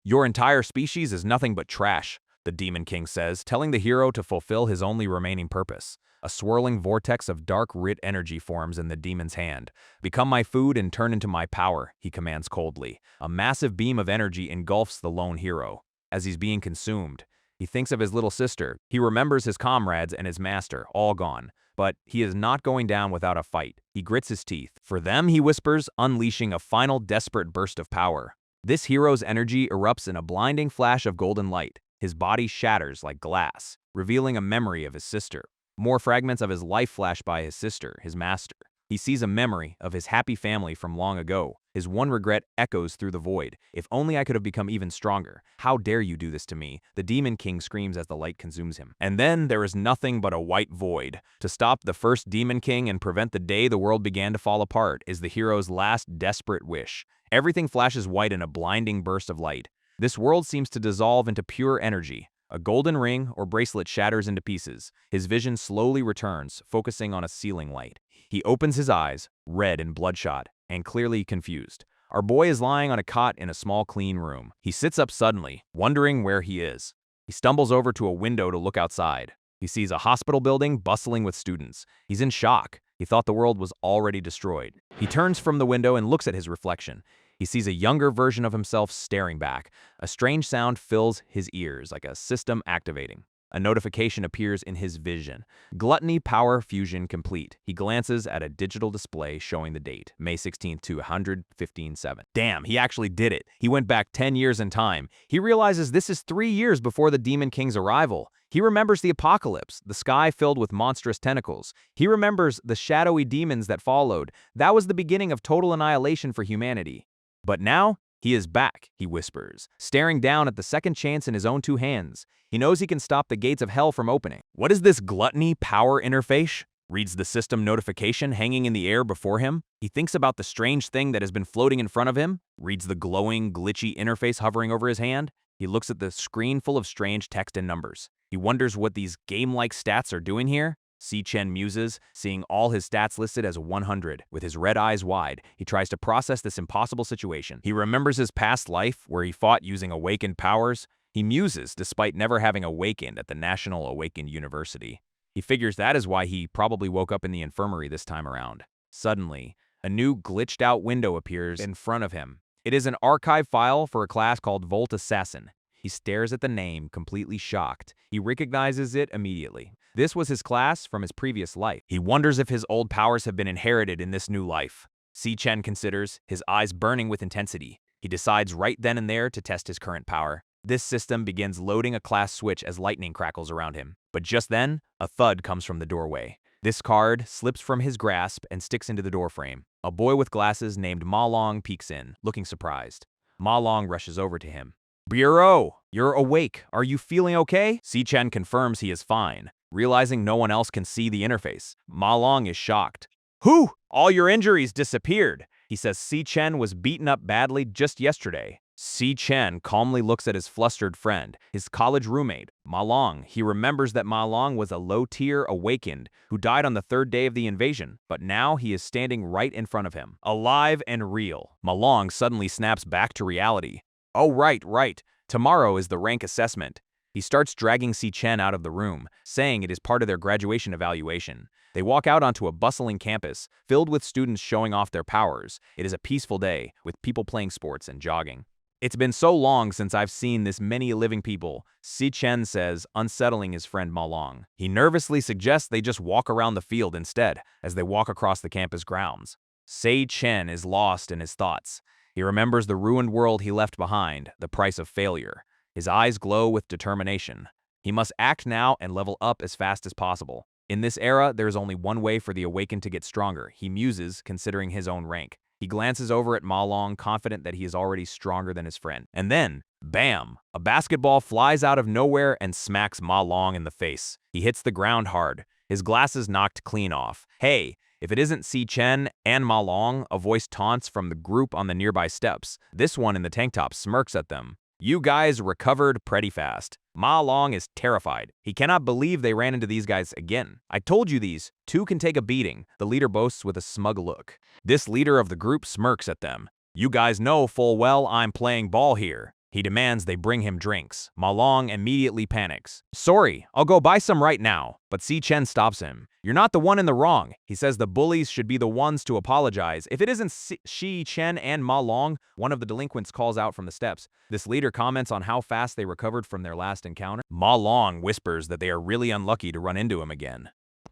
Your entire species is nothing but trash, the Demon King says, telling the hero to fulfill his only remaining purpose. A swirling vortex of dark rit energy forms in the demon's hand. Become my food and turn into my power, he commands coldly. A massive beam of energy engulfs the lone hero. As he's being consumed, he thinks of his little sister. He remembers his comrades and his master, all gone. But he is not going down without a fight. He grits his teeth. For them, he whispers, unleashing a final desperate burst of power. This hero's energy erupts in a blinding flash of golden light. His body shatters like glass, revealing a memory of his sister. More fragments of his life flash by his sister, his master. He sees a memory of his happy family from long ago. His one regret echoes through the void. If only I could have become even stronger. How dare you do this to me? The Demon King screams as the light consumes him. And then there is nothing but a white void. To stop the first Demon King and prevent the day the world began to fall apart is the hero's last desperate wish. Everything flashes white in a blinding burst of light. This world seems to dissolve into pure energy. A golden ring or bracelet shatters into pieces. His vision slowly returns, focusing on a ceiling light. He opens his eyes, red and bloodshot, and clearly confused. Our boy is lying on a cot in a small clean room. He sits up suddenly, wondering where he is. He stumbles over to a window to look outside. He sees a hospital building bustling with students. He's in shock. He thought the world was already destroyed. He turns from the window and looks at his reflection. He sees a younger version of himself staring back. A strange sound fills his ears, like a system activating. A notification appears in his vision. Gluttony Power Fusion complete. He glances at a digital display showing the date, May 16th to 115.7. Damn, he actually did it. He went back 10 years in time. He realizes this is 3 years before the Demon King's arrival. He remembers the apocalypse, the sky filled with monstrous tentacles. He remembers the shadowy demons that followed. That was the beginning of total annihilation for humanity. But now, he is back, he whispers, staring down at the second chance in his own 2 hands. He knows he can stop the gates of hell from opening. What is this gluttony power interface? Reads the system notification hanging in the air before him. He thinks about the strange thing that has been floating in front of him. Reads the glowing, glitchy interface hovering over his hand. He looks at the screen full of strange text and numbers. He wonders what these game-like stats are doing here. Si-Chen muses, seeing all his stats listed as 100. With his red eyes wide, he tries to process this impossible situation. He remembers his past life, where he fought using awakened powers. He muses, despite never having awakened at the National Awakened University. He figures that is why he probably woke up in the infirmary this time around. Suddenly, a new glitched-out window appears in front of him. It is an archive file for a class called Volt Assassin. He stares at the name, completely shocked. He recognizes it immediately. This was his class from his previous life. He wonders if his old powers have been inherited in this new life. Si-Chen considers, his eyes burning with intensity. He decides right then and there to test his current power. This system begins loading a class switch as lightning crackles around him. But just then, a thud comes from the doorway. This card slips from his grasp and sticks into the doorframe. A boy with glasses named Malong peeks in, looking surprised. Malong rushes over to him. "Bureau, you're awake. Are you feeling okay?" Si-Chen confirms he is fine. Realizing no one else can see the interface, Malong is shocked. "Whew! All your injuries disappeared." He says Si-Chen was beaten up badly just yesterday. Si-Chen calmly looks at his flustered friend, his college roommate, Malong. He remembers that Malong was a low-tier awakened who died on the 3rd day of the invasion, but now he is standing right in front of him, alive and real. Malong suddenly snaps back to reality. "Oh, right. Tomorrow is the rank assessment." He starts dragging Si-Chen out of the room, saying it is part of their graduation evaluation. They walk out onto a bustling campus, filled with students showing off their powers. It is a peaceful day, with people playing sports and jogging. "It's been so long since I've seen this many living people," Si-Chen says, unsettling his friend Malong. He nervously suggests they just walk around the field instead, as they walk across the campus grounds. Si-Chen is lost in his thoughts. He remembers the ruined world he left behind, the price of failure. His eyes glow with determination. He must act now and level up as fast as possible. In this era, there is only one way for the awakened to get stronger. He muses, considering his own rank. He glances over at Malong, confident that he is already stronger than his friend. And then, bam! A basketball flies out of nowhere and smacks Malong in the face. He hits the ground hard, his glasses knocked clean off. "Hey, if it isn't Si-Chen and Malong," a voice taunts from the group on the nearby steps. This one in the tank top smirks at them. "You guys recovered pretty fast." Malong is terrified. He cannot believe they ran into these guys again. "I told you these 2 can take a beating," the leader boasts with a smug look. This leader of the group smirks at them. "You guys know full well I'm playing ball here." He demands they bring him drinks. Malong immediately panics. Sorry, I'll go buy some right now. But Si Chen stops him. You're not the one in the wrong. He says the bullies should be the ones to apologize. If it isn't Si Chen and Malong, one of the delinquents calls out from the steps. This leader comments on how fast they recovered from their last encounter. Malong whispers that they are really unlucky to run into him again.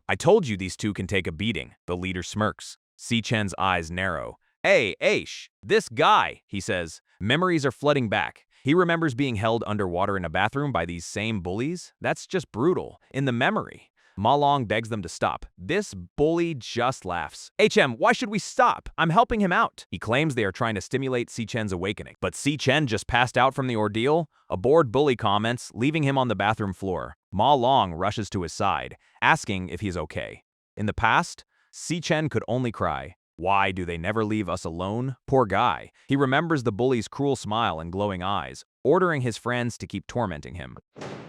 I told you these two can take a beating. The leader smirks. Si Chen's eyes narrow. Hey, Aish, this guy, he says. Memories are flooding back. He remembers being held underwater in a bathroom by these same bullies. That's just brutal. In the memory. Malong begs them to stop. This bully just laughs. HM, why should we stop? I'm helping him out. He claims they are trying to stimulate Si Chen's awakening. But Si Chen just passed out from the ordeal. A bored bully comments, leaving him on the bathroom floor. Malong rushes to his side, asking if he's okay. In the past, Si Chen could only cry. Why do they never leave us alone? Poor guy. He remembers the bully's cruel smile and glowing eyes, ordering his friends to keep tormenting him.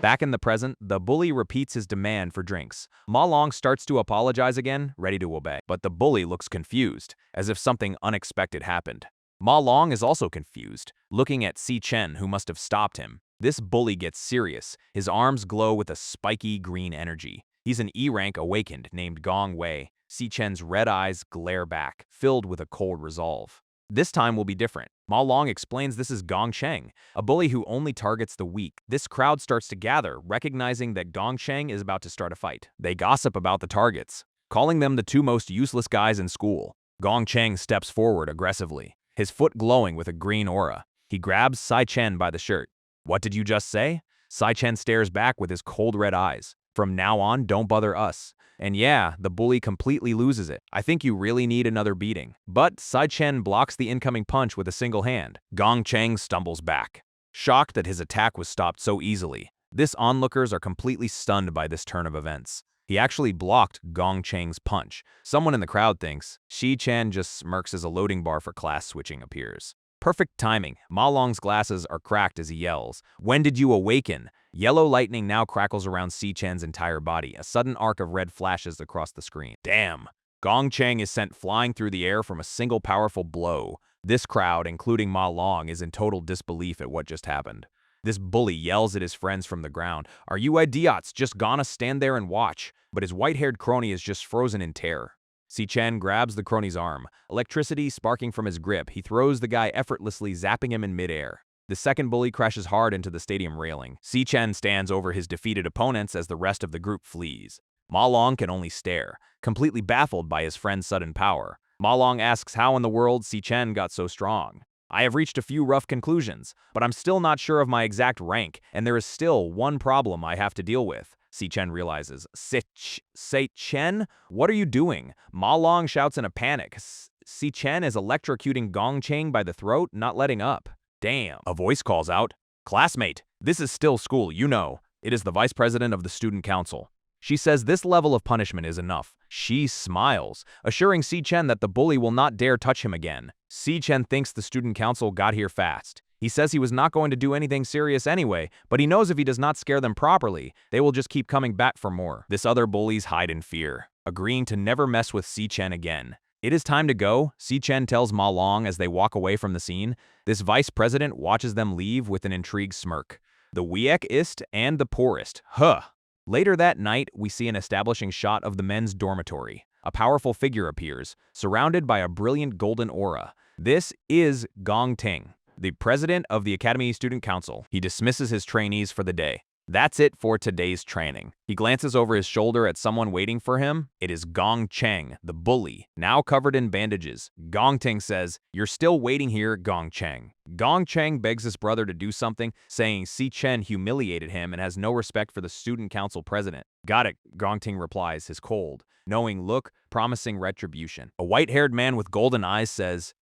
Back in the present, the bully repeats his demand for drinks. Malong starts to apologize again, ready to obey. But the bully looks confused, as if something unexpected happened. Malong is also confused, looking at Si Chen, who must have stopped him. This bully gets serious. His arms glow with a spiky green energy. He's an E-rank awakened named Gong Wei. Si Chen's red eyes glare back, filled with a cold resolve. This time will be different. Malong explains this is Gong Cheng, a bully who only targets the weak. This crowd starts to gather, recognizing that Gong Cheng is about to start a fight. They gossip about the targets, calling them the two most useless guys in school. Gong Cheng steps forward aggressively, his foot glowing with a green aura. He grabs Si Chen by the shirt. What did you just say? Si Chen stares back with his cold red eyes. From now on, don't bother us. And yeah, the bully completely loses it. I think you really need another beating. But Si Chen blocks the incoming punch with a single hand. Gong Cheng stumbles back, shocked that his attack was stopped so easily. This onlookers are completely stunned by this turn of events. He actually blocked Gong Cheng's punch. Someone in the crowd thinks. Si Chen just smirks as a loading bar for class switching appears. Perfect timing. Malong's glasses are cracked as he yells. When did you awaken? Yellow lightning now crackles around Si Chen's entire body. A sudden arc of red flashes across the screen. Damn! Gong Cheng is sent flying through the air from a single powerful blow. This crowd, including Malong, is in total disbelief at what just happened. This bully yells at his friends from the ground. Are you idiots just gonna stand there and watch? But his white-haired crony is just frozen in terror. Si Chen grabs the crony's arm. Electricity sparking from his grip, he throws the guy effortlessly, zapping him in midair. The second bully crashes hard into the stadium railing. Si Chen stands over his defeated opponents as the rest of the group flees. Malong can only stare, completely baffled by his friend's sudden power. Malong asks how in the world Si Chen got so strong. I have reached a few rough conclusions, but I'm still not sure of my exact rank, and there is still one problem I have to deal with. Si Chen realizes. Si Chen? What are you doing? Malong shouts in a panic. Si Chen is electrocuting Gong Cheng by the throat, not letting up. Damn. A voice calls out. Classmate, this is still school, you know. It is the vice president of the student council. She says this level of punishment is enough. She smiles, assuring Si Chen that the bully will not dare touch him again. Si Chen thinks the student council got here fast. He says he was not going to do anything serious anyway, but he knows if he does not scare them properly, they will just keep coming back for more. This other bullies hide in fear, agreeing to never mess with Si Chen again. It is time to go, Si Chen tells Malong as they walk away from the scene. This vice president watches them leave with an intrigued smirk. The weakest and the poorest. Huh. Later that night, we see an establishing shot of the men's dormitory. A powerful figure appears, surrounded by a brilliant golden aura. This is Gong Ting, the president of the Academy Student Council. He dismisses his trainees for the day. That's it for today's training. He glances over his shoulder at someone waiting for him. It is Gong Cheng, the bully, now covered in bandages. Gong Ting says, "You're still waiting here, Gong Cheng." Gong Cheng begs his brother to do something, saying Si Chen humiliated him and has no respect for the student council president. Got it, Gong Ting replies, his cold, knowing look, promising retribution. A white-haired man with golden eyes says,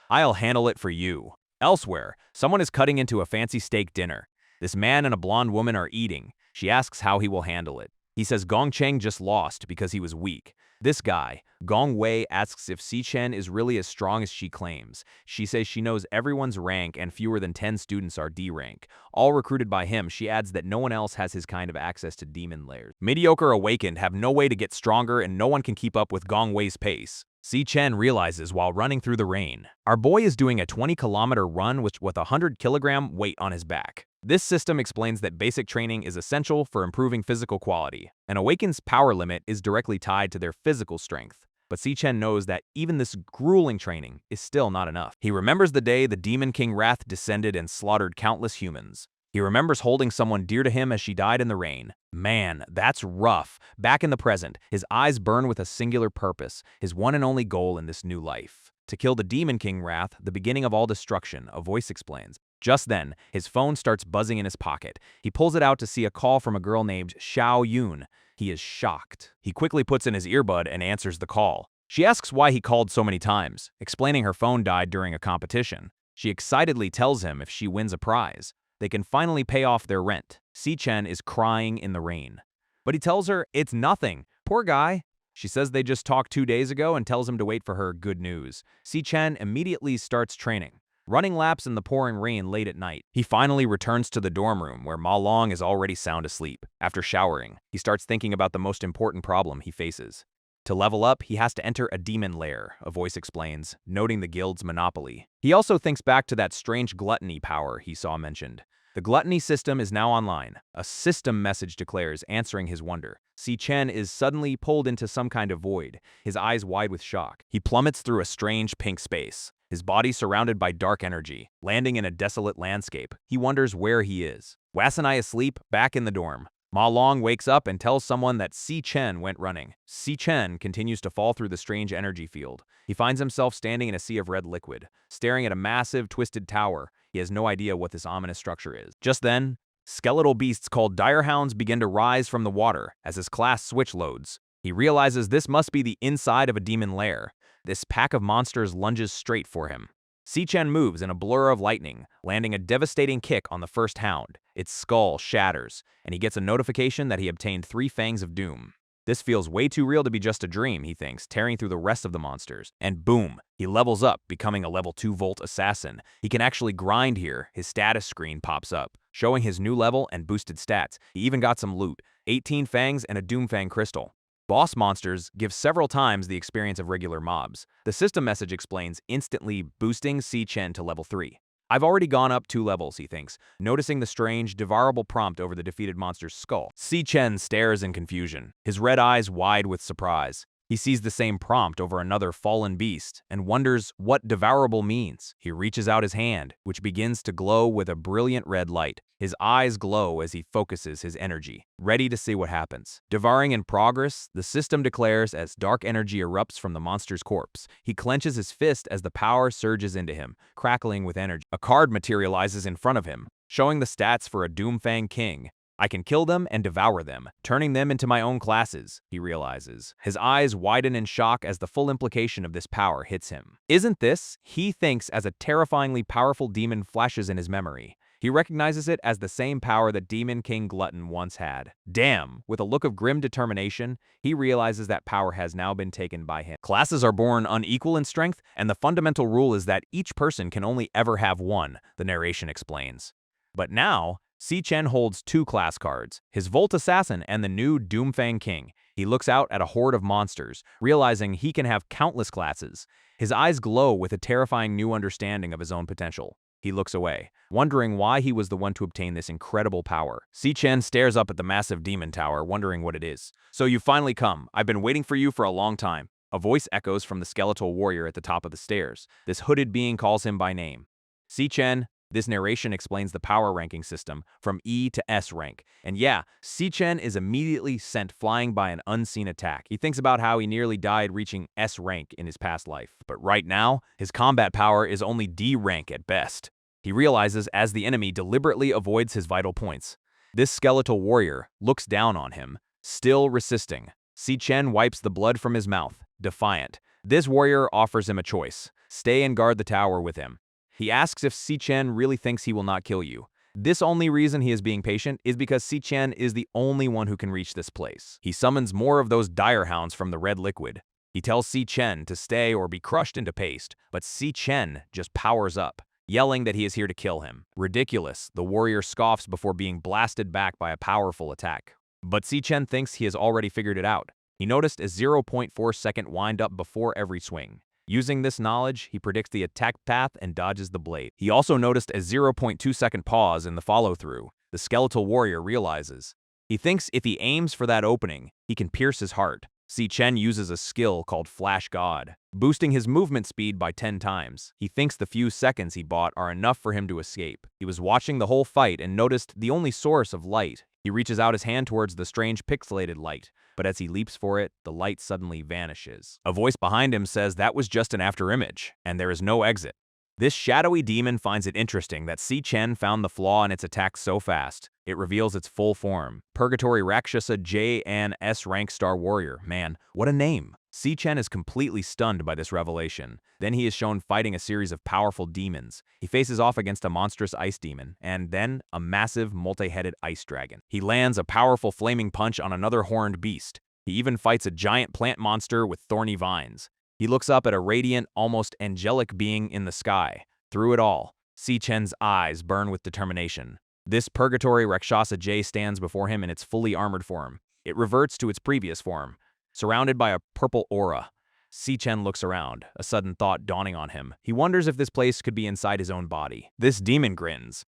"I'll handle it for you." Elsewhere, someone is cutting into a fancy steak dinner. This man and a blonde woman are eating. She asks how he will handle it. He says Gong Cheng just lost because he was weak. This guy, Gong Wei, asks if Si Chen is really as strong as she claims. She says she knows everyone's rank and fewer than 10 students are D rank. All recruited by him, she adds that no one else has his kind of access to demon lairs. Mediocre awakened have no way to get stronger and no one can keep up with Gong Wei's pace. Si Chen realizes while running through the rain. Our boy is doing a 20-kilometer run with a 100-kilogram weight on his back. This system explains that basic training is essential for improving physical quality. An Awaken's power limit is directly tied to their physical strength. But Si Chen knows that even this grueling training is still not enough. He remembers the day the Demon King Wrath descended and slaughtered countless humans. He remembers holding someone dear to him as she died in the rain. Man, that's rough. Back in the present, his eyes burn with a singular purpose, his one and only goal in this new life. To kill the Demon King Wrath, the beginning of all destruction, a voice explains. Just then, his phone starts buzzing in his pocket. He pulls it out to see a call from a girl named Xiao Yun. He is shocked. He quickly puts in his earbud and answers the call. She asks why he called so many times, explaining her phone died during a competition. She excitedly tells him if she wins a prize, they can finally pay off their rent. Si Chen is crying in the rain. But he tells her it's nothing. Poor guy. She says they just talked 2 days ago and tells him to wait for her good news. Si Chen immediately starts training, running laps in the pouring rain late at night. He finally returns to the dorm room where Malong is already sound asleep. After showering, he starts thinking about the most important problem he faces. To level up, he has to enter a demon lair, a voice explains, noting the guild's monopoly. He also thinks back to that strange gluttony power he saw mentioned. The gluttony system is now online. A system message declares, answering his wonder. Si Chen is suddenly pulled into some kind of void, his eyes wide with shock. He plummets through a strange pink space, his body surrounded by dark energy. Landing in a desolate landscape, he wonders where he is. Wasanai asleep, back in the dorm. Malong wakes up and tells someone that Si Chen went running. Si Chen continues to fall through the strange energy field. He finds himself standing in a sea of red liquid, staring at a massive, twisted tower. He has no idea what this ominous structure is. Just then, skeletal beasts called direhounds begin to rise from the water as his class switch loads. He realizes this must be the inside of a demon lair. This pack of monsters lunges straight for him. Si Chen moves in a blur of lightning, landing a devastating kick on the first hound. Its skull shatters, and he gets a notification that he obtained 3 Fangs of Doom. This feels way too real to be just a dream, he thinks, tearing through the rest of the monsters. And boom, he levels up, becoming a level 2 Volt assassin. He can actually grind here. His status screen pops up, showing his new level and boosted stats. He even got some loot, 18 fangs and a Doomfang crystal. Boss monsters give several times the experience of regular mobs. The system message explains, instantly boosting Si Chen to level 3. I've already gone up 2 levels, he thinks, noticing the strange, devourable prompt over the defeated monster's skull. Si Chen stares in confusion, his red eyes wide with surprise. He sees the same prompt over another fallen beast and wonders what devourable means. He reaches out his hand, which begins to glow with a brilliant red light. His eyes glow as he focuses his energy, ready to see what happens. Devouring in progress, the system declares as dark energy erupts from the monster's corpse. He clenches his fist as the power surges into him, crackling with energy. A card materializes in front of him, showing the stats for a Doomfang King. I can kill them and devour them, turning them into my own classes, he realizes. His eyes widen in shock as the full implication of this power hits him. Isn't this, he thinks, as a terrifyingly powerful demon flashes in his memory. He recognizes it as the same power that Demon King Glutton once had. Damn, with a look of grim determination, he realizes that power has now been taken by him. Classes are born unequal in strength, and the fundamental rule is that each person can only ever have one, the narration explains. But now, Si Chen holds 2 class cards, his Volt Assassin and the new Doomfang King. He looks out at a horde of monsters, realizing he can have countless classes. His eyes glow with a terrifying new understanding of his own potential. He looks away, wondering why he was the one to obtain this incredible power. Si Chen stares up at the massive demon tower, wondering what it is. So you've finally come. I've been waiting for you for a long time. A voice echoes from the skeletal warrior at the top of the stairs. This hooded being calls him by name. Si Chen. This narration explains the power ranking system from E to S rank. And yeah, Si Chen is immediately sent flying by an unseen attack. He thinks about how he nearly died reaching S rank in his past life. But right now, his combat power is only D rank at best. He realizes as the enemy deliberately avoids his vital points. This skeletal warrior looks down on him, still resisting. Si Chen wipes the blood from his mouth, defiant. This warrior offers him a choice. Stay and guard the tower with him. He asks if Si Chen really thinks he will not kill you. This only reason he is being patient is because Si Chen is the only one who can reach this place. He summons more of those direhounds from the red liquid. He tells Si Chen to stay or be crushed into paste, but Si Chen just powers up, yelling that he is here to kill him. Ridiculous, the warrior scoffs before being blasted back by a powerful attack. But Si Chen thinks he has already figured it out. He noticed a 0.4-second wind-up before every swing. Using this knowledge, he predicts the attack path and dodges the blade. He also noticed a 0.2-second pause in the follow-through. The skeletal warrior realizes. He thinks if he aims for that opening, he can pierce his heart. Si Chen uses a skill called Flash God, boosting his movement speed by 10 times. He thinks the few seconds he bought are enough for him to escape. He was watching the whole fight and noticed the only source of light. He reaches out his hand towards the strange pixelated light, but as he leaps for it, the light suddenly vanishes. A voice behind him says that was just an afterimage, and there is no exit. This shadowy demon finds it interesting that Si Chen found the flaw in its attack so fast. It reveals its full form. Purgatory Rakshasa JN-S rank Star Warrior. Man, what a name! Si Chen is completely stunned by this revelation. Then he is shown fighting a series of powerful demons. He faces off against a monstrous ice demon, and then a massive multi-headed ice dragon. He lands a powerful flaming punch on another horned beast. He even fights a giant plant monster with thorny vines. He looks up at a radiant, almost angelic being in the sky. Through it all, Si Chen's eyes burn with determination. This Purgatory Rakshasa J stands before him in its fully armored form. It reverts to its previous form. Surrounded by a purple aura, Si Chen looks around, a sudden thought dawning on him. He wonders if this place could be inside his own body. This demon grins.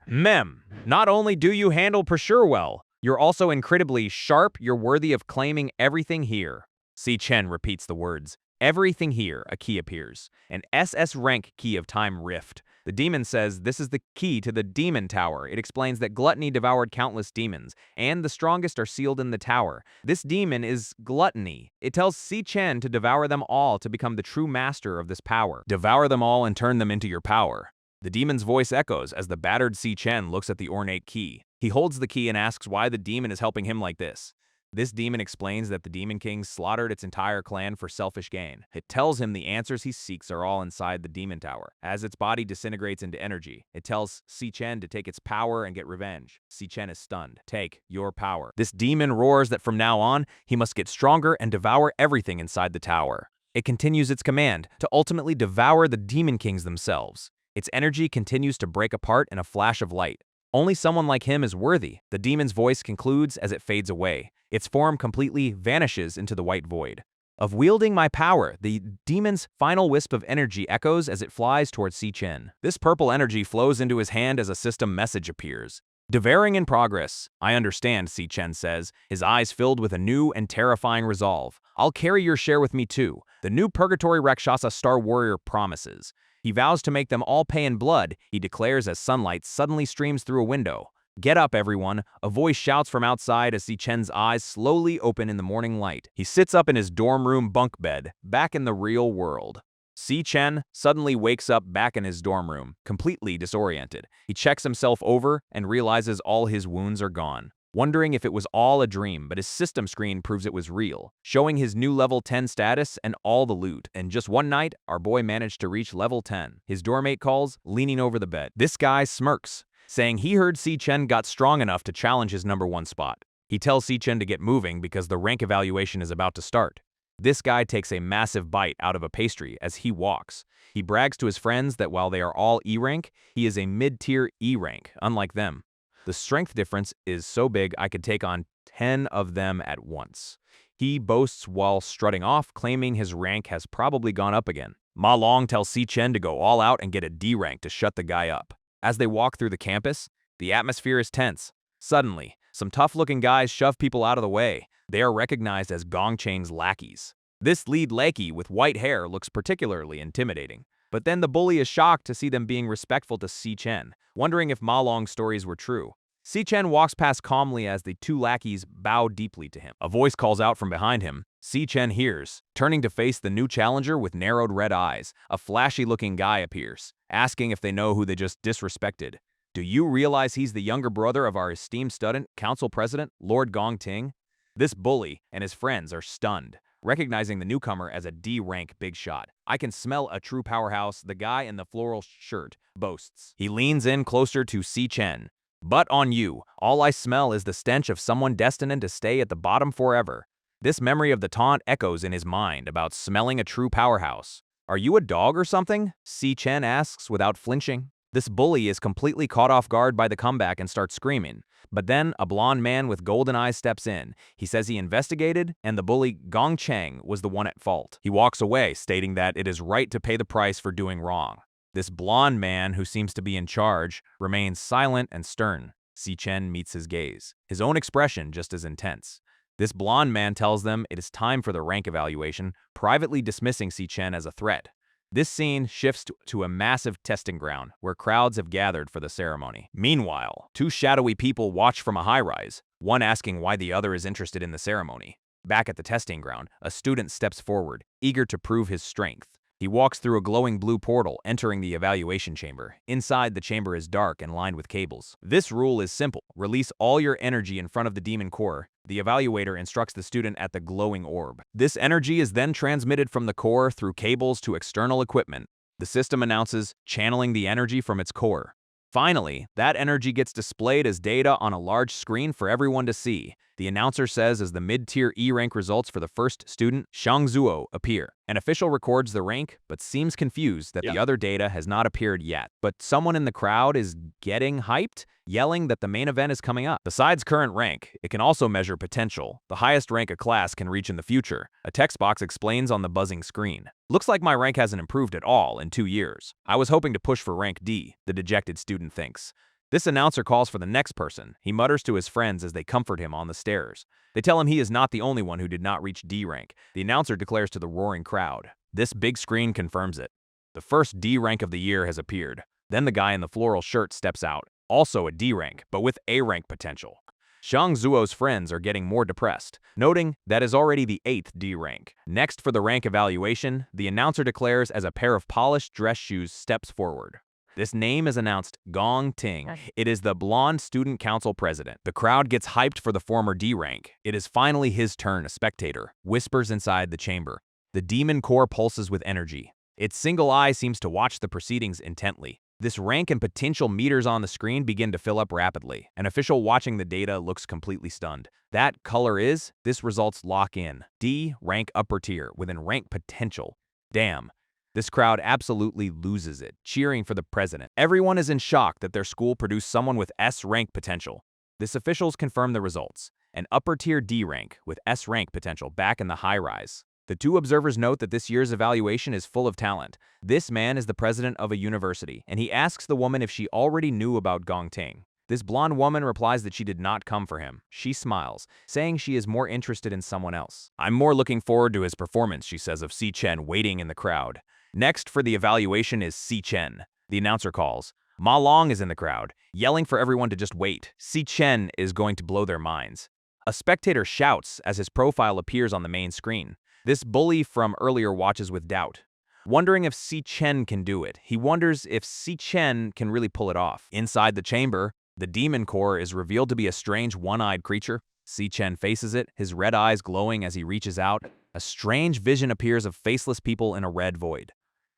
Mem, not only do you handle pressure well, you're also incredibly sharp. You're worthy of claiming everything here. Si Chen repeats the words. Everything here, a key appears. An SS rank key of time rift. The demon says this is the key to the demon tower. It explains that gluttony devoured countless demons, and the strongest are sealed in the tower. This demon is gluttony. It tells Si Chen to devour them all to become the true master of this power. Devour them all and turn them into your power. The demon's voice echoes as the battered Si Chen looks at the ornate key. He holds the key and asks why the demon is helping him like this. This demon explains that the Demon King slaughtered its entire clan for selfish gain. It tells him the answers he seeks are all inside the Demon Tower. As its body disintegrates into energy, it tells Si Chen to take its power and get revenge. Si Chen is stunned. Take your power. This demon roars that from now on, he must get stronger and devour everything inside the tower. It continues its command to ultimately devour the Demon Kings themselves. Its energy continues to break apart in a flash of light. Only someone like him is worthy, the demon's voice concludes as it fades away. Its form completely vanishes into the white void. Of wielding my power, the demon's final wisp of energy echoes as it flies towards Si Chen. This purple energy flows into his hand as a system message appears. Devouring in progress. I understand, Si Chen says, his eyes filled with a new and terrifying resolve. I'll carry your share with me too. The new Purgatory Rakshasa Star Warrior promises. He vows to make them all pay in blood, he declares as sunlight suddenly streams through a window. Get up, everyone, a voice shouts from outside as Si Chen's eyes slowly open in the morning light. He sits up in his dorm room bunk bed, back in the real world. Si Chen suddenly wakes up back in his dorm room, completely disoriented. He checks himself over and realizes all his wounds are gone. Wondering if it was all a dream, but his system screen proves it was real, showing his new level 10 status and all the loot. And just one night, our boy managed to reach level 10. His doormate calls, leaning over the bed. This guy smirks, saying he heard Si Chen got strong enough to challenge his #1 spot. He tells Si Chen to get moving because the rank evaluation is about to start. This guy takes a massive bite out of a pastry as he walks. He brags to his friends that while they are all E rank, he is a mid-tier E rank, unlike them. The strength difference is so big I could take on 10 of them at once. He boasts while strutting off, claiming his rank has probably gone up again. Malong tells Si Chen to go all out and get a D rank to shut the guy up. As they walk through the campus, the atmosphere is tense. Suddenly, some tough-looking guys shove people out of the way. They are recognized as Gong Chang's lackeys. This lead lackey with white hair looks particularly intimidating. But then the bully is shocked to see them being respectful to Si Chen, wondering if Malong's stories were true. Si Chen walks past calmly as the two lackeys bow deeply to him. A voice calls out from behind him. Si Chen hears. Turning to face the new challenger with narrowed red eyes, a flashy-looking guy appears, asking if they know who they just disrespected. Do you realize he's the younger brother of our esteemed student, council president, Lord Gong Ting? This bully and his friends are stunned, recognizing the newcomer as a D-rank big shot. I can smell a true powerhouse, the guy in the floral shirt boasts. He leans in closer to Si Chen. But on you, all I smell is the stench of someone destined to stay at the bottom forever. This memory of the taunt echoes in his mind about smelling a true powerhouse. Are you a dog or something? Si Chen asks without flinching. This bully is completely caught off guard by the comeback and starts screaming. But then, a blonde man with golden eyes steps in. He says he investigated, and the bully Gong Cheng was the one at fault. He walks away, stating that it is right to pay the price for doing wrong. This blonde man, who seems to be in charge, remains silent and stern. Si Chen meets his gaze, his own expression just as intense. This blonde man tells them it is time for the rank evaluation, privately dismissing Si Chen as a threat. This scene shifts to a massive testing ground where crowds have gathered for the ceremony. Meanwhile, two shadowy people watch from a high-rise, one asking why the other is interested in the ceremony. Back at the testing ground, a student steps forward, eager to prove his strength. He walks through a glowing blue portal, entering the evaluation chamber. Inside, the chamber is dark and lined with cables. This rule is simple. Release all your energy in front of the demon core. The evaluator instructs the student at the glowing orb. This energy is then transmitted from the core through cables to external equipment. The system announces channeling the energy from its core. Finally, that energy gets displayed as data on a large screen for everyone to see. The announcer says as the mid-tier E-rank results for the first student, Shang Zuo, appear. An official records the rank, but seems confused that the other data has not appeared yet. But someone in the crowd is getting hyped, yelling that the main event is coming up. Besides current rank, it can also measure potential, the highest rank a class can reach in the future. A text box explains on the buzzing screen. Looks like my rank hasn't improved at all in 2 years. I was hoping to push for rank D, the dejected student thinks. This announcer calls for the next person. He mutters to his friends as they comfort him on the stairs. They tell him he is not the only one who did not reach D rank. The announcer declares to the roaring crowd. This big screen confirms it. The first D rank of the year has appeared. Then the guy in the floral shirt steps out, also a D rank, but with A rank potential. Shang Zuo's friends are getting more depressed, noting that is already the 8th D rank. Next for the rank evaluation, the announcer declares as a pair of polished dress shoes steps forward. This name is announced Gong Ting. It is the blonde student council president. The crowd gets hyped for the former D rank. It is finally his turn, a spectator whispers inside the chamber. The demon core pulses with energy. Its single eye seems to watch the proceedings intently. This rank and potential meters on the screen begin to fill up rapidly. An official watching the data looks completely stunned. That color is, this results lock in. D, rank upper tier, within rank potential. Damn. This crowd absolutely loses it, cheering for the president. Everyone is in shock that their school produced someone with S rank potential. This officials confirm the results. An upper tier D rank with S rank potential back in the high rise. The two observers note that this year's evaluation is full of talent. This man is the president of a university, and he asks the woman if she already knew about Gong Ting. This blonde woman replies that she did not come for him. She smiles, saying she is more interested in someone else. I'm more looking forward to his performance, she says of Si Chen waiting in the crowd. Next for the evaluation is Si Chen. The announcer calls. Malong is in the crowd, yelling for everyone to just wait. Si Chen is going to blow their minds. A spectator shouts as his profile appears on the main screen. This bully from earlier watches with doubt, wondering if Si Chen can do it. He wonders if Si Chen can really pull it off. Inside the chamber, the demon core is revealed to be a strange one-eyed creature. Si Chen faces it, his red eyes glowing as he reaches out. A strange vision appears of faceless people in a red void.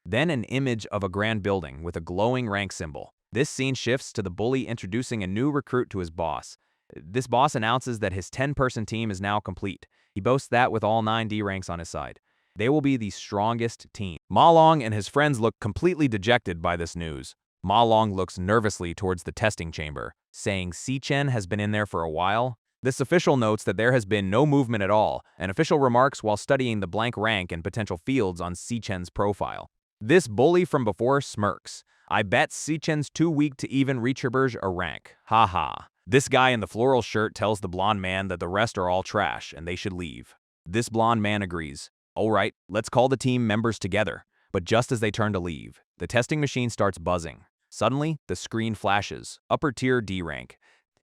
Then an image of a grand building with a glowing rank symbol. This scene shifts to the bully introducing a new recruit to his boss. This boss announces that his 10-person team is now complete. He boasts that with all 9 D ranks on his side. They will be the strongest team. Malong and his friends look completely dejected by this news. Malong looks nervously towards the testing chamber, saying Si Chen has been in there for a while. This official notes that there has been no movement at all. An official remarks while studying the blank rank and potential fields on Si Chen's profile. This bully from before smirks. I bet Si Chen's too weak to even reach Rebirth a rank. Haha. This guy in the floral shirt tells the blonde man that the rest are all trash and they should leave. This blonde man agrees. Alright, let's call the team members together. But just as they turn to leave, the testing machine starts buzzing. Suddenly, the screen flashes. Upper tier D rank.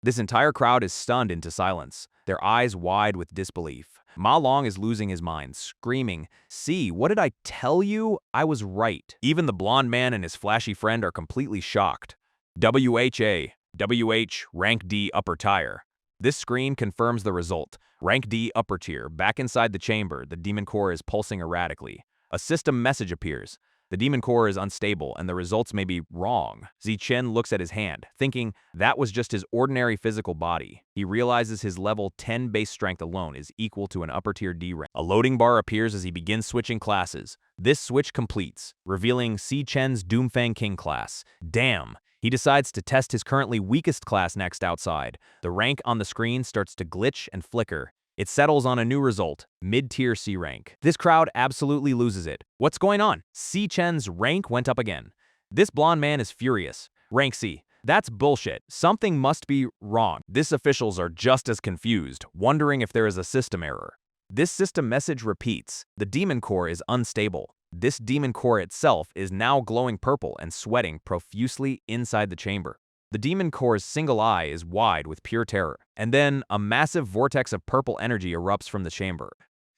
This entire crowd is stunned into silence, their eyes wide with disbelief. Malong is losing his mind, screaming, "See, what did I tell you? I was right." Even the blonde man and his flashy friend are completely shocked. WH, rank D upper tier. This screen confirms the result. Rank D upper tier. Back inside the chamber, the demon core is pulsing erratically. A system message appears. The demon core is unstable, and the results may be wrong. Si Chen looks at his hand, thinking that was just his ordinary physical body. He realizes his level 10 base strength alone is equal to an upper tier D rank. A loading bar appears as he begins switching classes. This switch completes, revealing Si Chen's Doomfang King class. Damn, He decides to test his currently weakest class next outside. The rank on the screen starts to glitch and flicker. It settles on a new result, mid-tier C rank. This crowd absolutely loses it. What's going on? C Chen's rank went up again. This blonde man is furious. Rank C. That's bullshit. Something must be wrong. These officials are just as confused, wondering if there is a system error. This system message repeats. The demon core is unstable. This demon core itself is now glowing purple and sweating profusely inside the chamber. The demon core's single eye is wide with pure terror, and then a massive vortex of purple energy erupts from the chamber.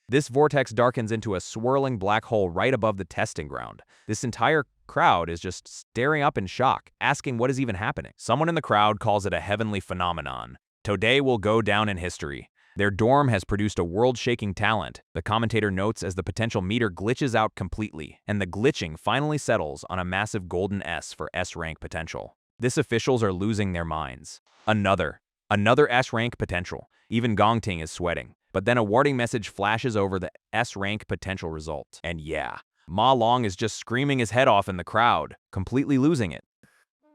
This vortex darkens into a swirling black hole right above the testing ground. This entire crowd is just staring up in shock, asking what is even happening. Someone in the crowd calls it a heavenly phenomenon. Today will go down in history. Their dorm has produced a world-shaking talent, the commentator notes as the potential meter glitches out completely, and the glitching finally settles on a massive golden S for S-rank potential. These officials are losing their minds. Another S-rank potential. Even Gongting is sweating. But then a warning message flashes over the S-rank potential result. And yeah, Malong is just screaming his head off in the crowd, completely losing it.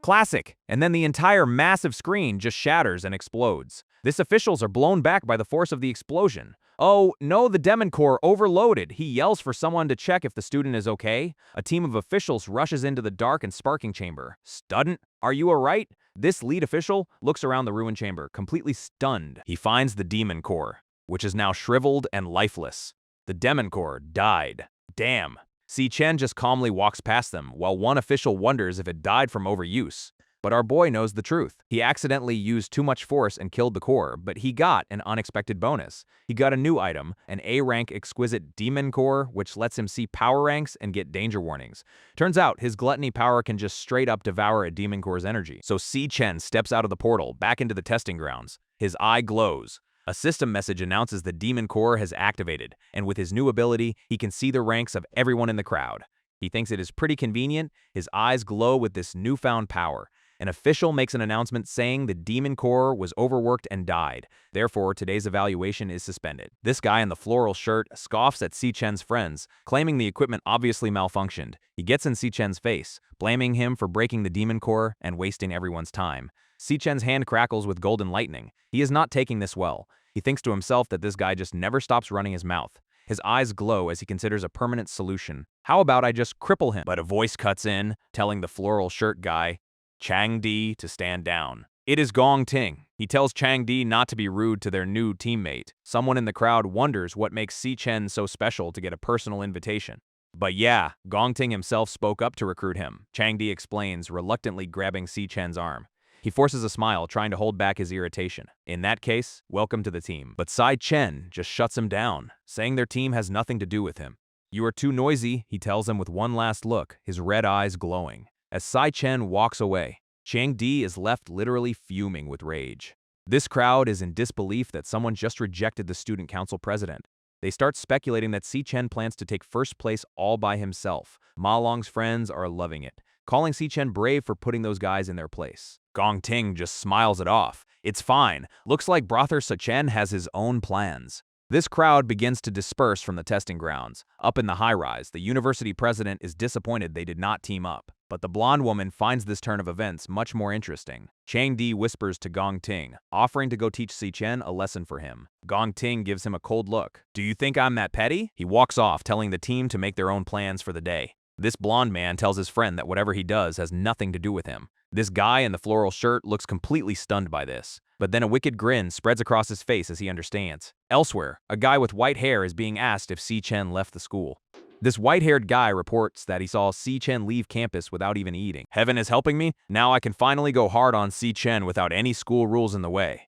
Classic! And then the entire massive screen just shatters and explodes. These officials are blown back by the force of the explosion. Oh, no, the demon core overloaded. He yells for someone to check if the student is okay. A team of officials rushes into the dark and sparking chamber. Student, are you alright? This lead official looks around the ruined chamber, completely stunned. He finds the demon core, which is now shriveled and lifeless. The demon core died. Damn. Si Chen just calmly walks past them, while one official wonders if it died from overuse. But our boy knows the truth. He accidentally used too much force and killed the core, but he got an unexpected bonus. He got a new item, an A-rank exquisite demon core, which lets him see power ranks and get danger warnings. Turns out, his gluttony power can just straight up devour a demon core's energy. So Si Chen steps out of the portal, back into the testing grounds. His eye glows. A system message announces the demon core has activated, and with his new ability, he can see the ranks of everyone in the crowd. He thinks it is pretty convenient. His eyes glow with this newfound power. An official makes an announcement saying the demon core was overworked and died. Therefore, today's evaluation is suspended. This guy in the floral shirt scoffs at Si Chen's friends, claiming the equipment obviously malfunctioned. He gets in Si Chen's face, blaming him for breaking the demon core and wasting everyone's time. Si Chen's hand crackles with golden lightning. He is not taking this well. He thinks to himself that this guy just never stops running his mouth. His eyes glow as he considers a permanent solution. How about I just cripple him? But a voice cuts in, telling the floral shirt guy, Chang Di, to stand down. It is Gong Ting. He tells Chang Di not to be rude to their new teammate. Someone in the crowd wonders what makes Si Chen so special to get a personal invitation. But yeah, Gong Ting himself spoke up to recruit him. Chang Di explains, reluctantly grabbing Si Chen's arm. He forces a smile, trying to hold back his irritation. In that case, welcome to the team. But Si Chen just shuts him down, saying their team has nothing to do with him. You are too noisy, he tells him with one last look, his red eyes glowing. As Si Chen walks away, Chang Di is left literally fuming with rage. This crowd is in disbelief that someone just rejected the student council president. They start speculating that Si Chen plans to take first place all by himself. Malong's friends are loving it, calling Si Chen brave for putting those guys in their place. Gong Ting just smiles it off. It's fine. Looks like Brother Si Chen has his own plans. This crowd begins to disperse from the testing grounds. Up in the high-rise, the university president is disappointed they did not team up. But the blonde woman finds this turn of events much more interesting. Chang Di whispers to Gong Ting, offering to go teach Si Chen a lesson for him. Gong Ting gives him a cold look. Do you think I'm that petty? He walks off, telling the team to make their own plans for the day. This blonde man tells his friend that whatever he does has nothing to do with him. This guy in the floral shirt looks completely stunned by this. But then a wicked grin spreads across his face as he understands. Elsewhere, a guy with white hair is being asked if Si Chen left the school. This white-haired guy reports that he saw Si Chen leave campus without even eating. Heaven is helping me. Now I can finally go hard on Si Chen without any school rules in the way.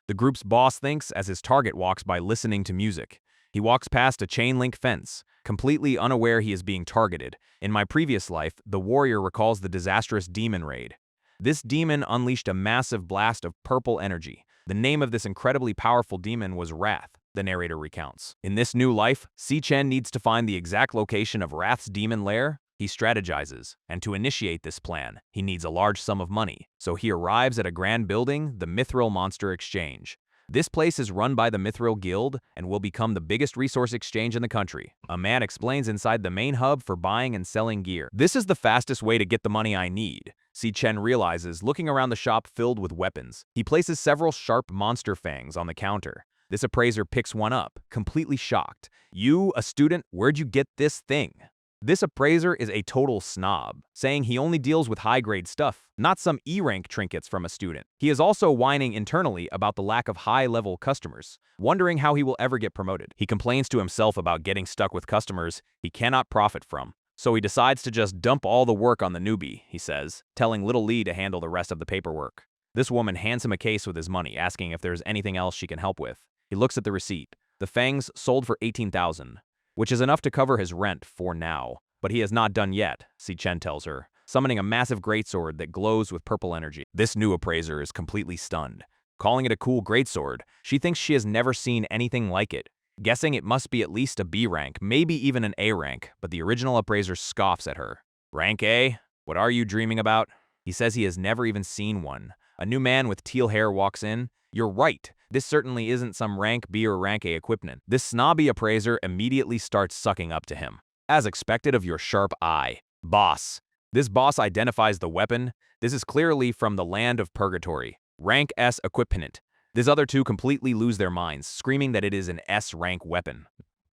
The group's boss thinks as his target walks by listening to music. He walks past a chain-link fence, completely unaware he is being targeted. In my previous life, the warrior recalls the disastrous demon raid. This demon unleashed a massive blast of purple energy. The name of this incredibly powerful demon was Wrath, the narrator recounts. In this new life, Si Chen needs to find the exact location of Wrath's demon lair. He strategizes, and to initiate this plan, he needs a large sum of money. So he arrives at a grand building, the Mithril Monster Exchange. This place is run by the Mithril Guild and will become the biggest resource exchange in the country. A man explains inside the main hub for buying and selling gear. This is the fastest way to get the money I need. Si Chen realizes, looking around the shop filled with weapons. He places several sharp monster fangs on the counter. This appraiser picks one up, completely shocked. "You, a student, where'd you get this thing?" This appraiser is a total snob, saying he only deals with high-grade stuff, not some E-rank trinkets from a student. He is also whining internally about the lack of high-level customers, wondering how he will ever get promoted. He complains to himself about getting stuck with customers he cannot profit from. So he decides to just dump all the work on the newbie, he says, telling little Lee to handle the rest of the paperwork. This woman hands him a case with his money, asking if there's anything else she can help with. He looks at the receipt. The fangs sold for 18,000, which is enough to cover his rent for now. But he has not done yet, Si Chen tells her, summoning a massive greatsword that glows with purple energy. This new appraiser is completely stunned. Calling it a cool greatsword, she thinks she has never seen anything like it, guessing it must be at least a B rank, maybe even an A rank, but the original appraiser scoffs at her. "Rank A? What are you dreaming about?" He says he has never even seen one. A new man with teal hair walks in. "You're right. This certainly isn't some rank B or rank A equipment." This snobby appraiser immediately starts sucking up to him. "As expected of your sharp eye. Boss." This boss identifies the weapon. This is clearly from the land of purgatory. Rank S equipment. These other two completely lose their minds, screaming that it is an S-rank weapon.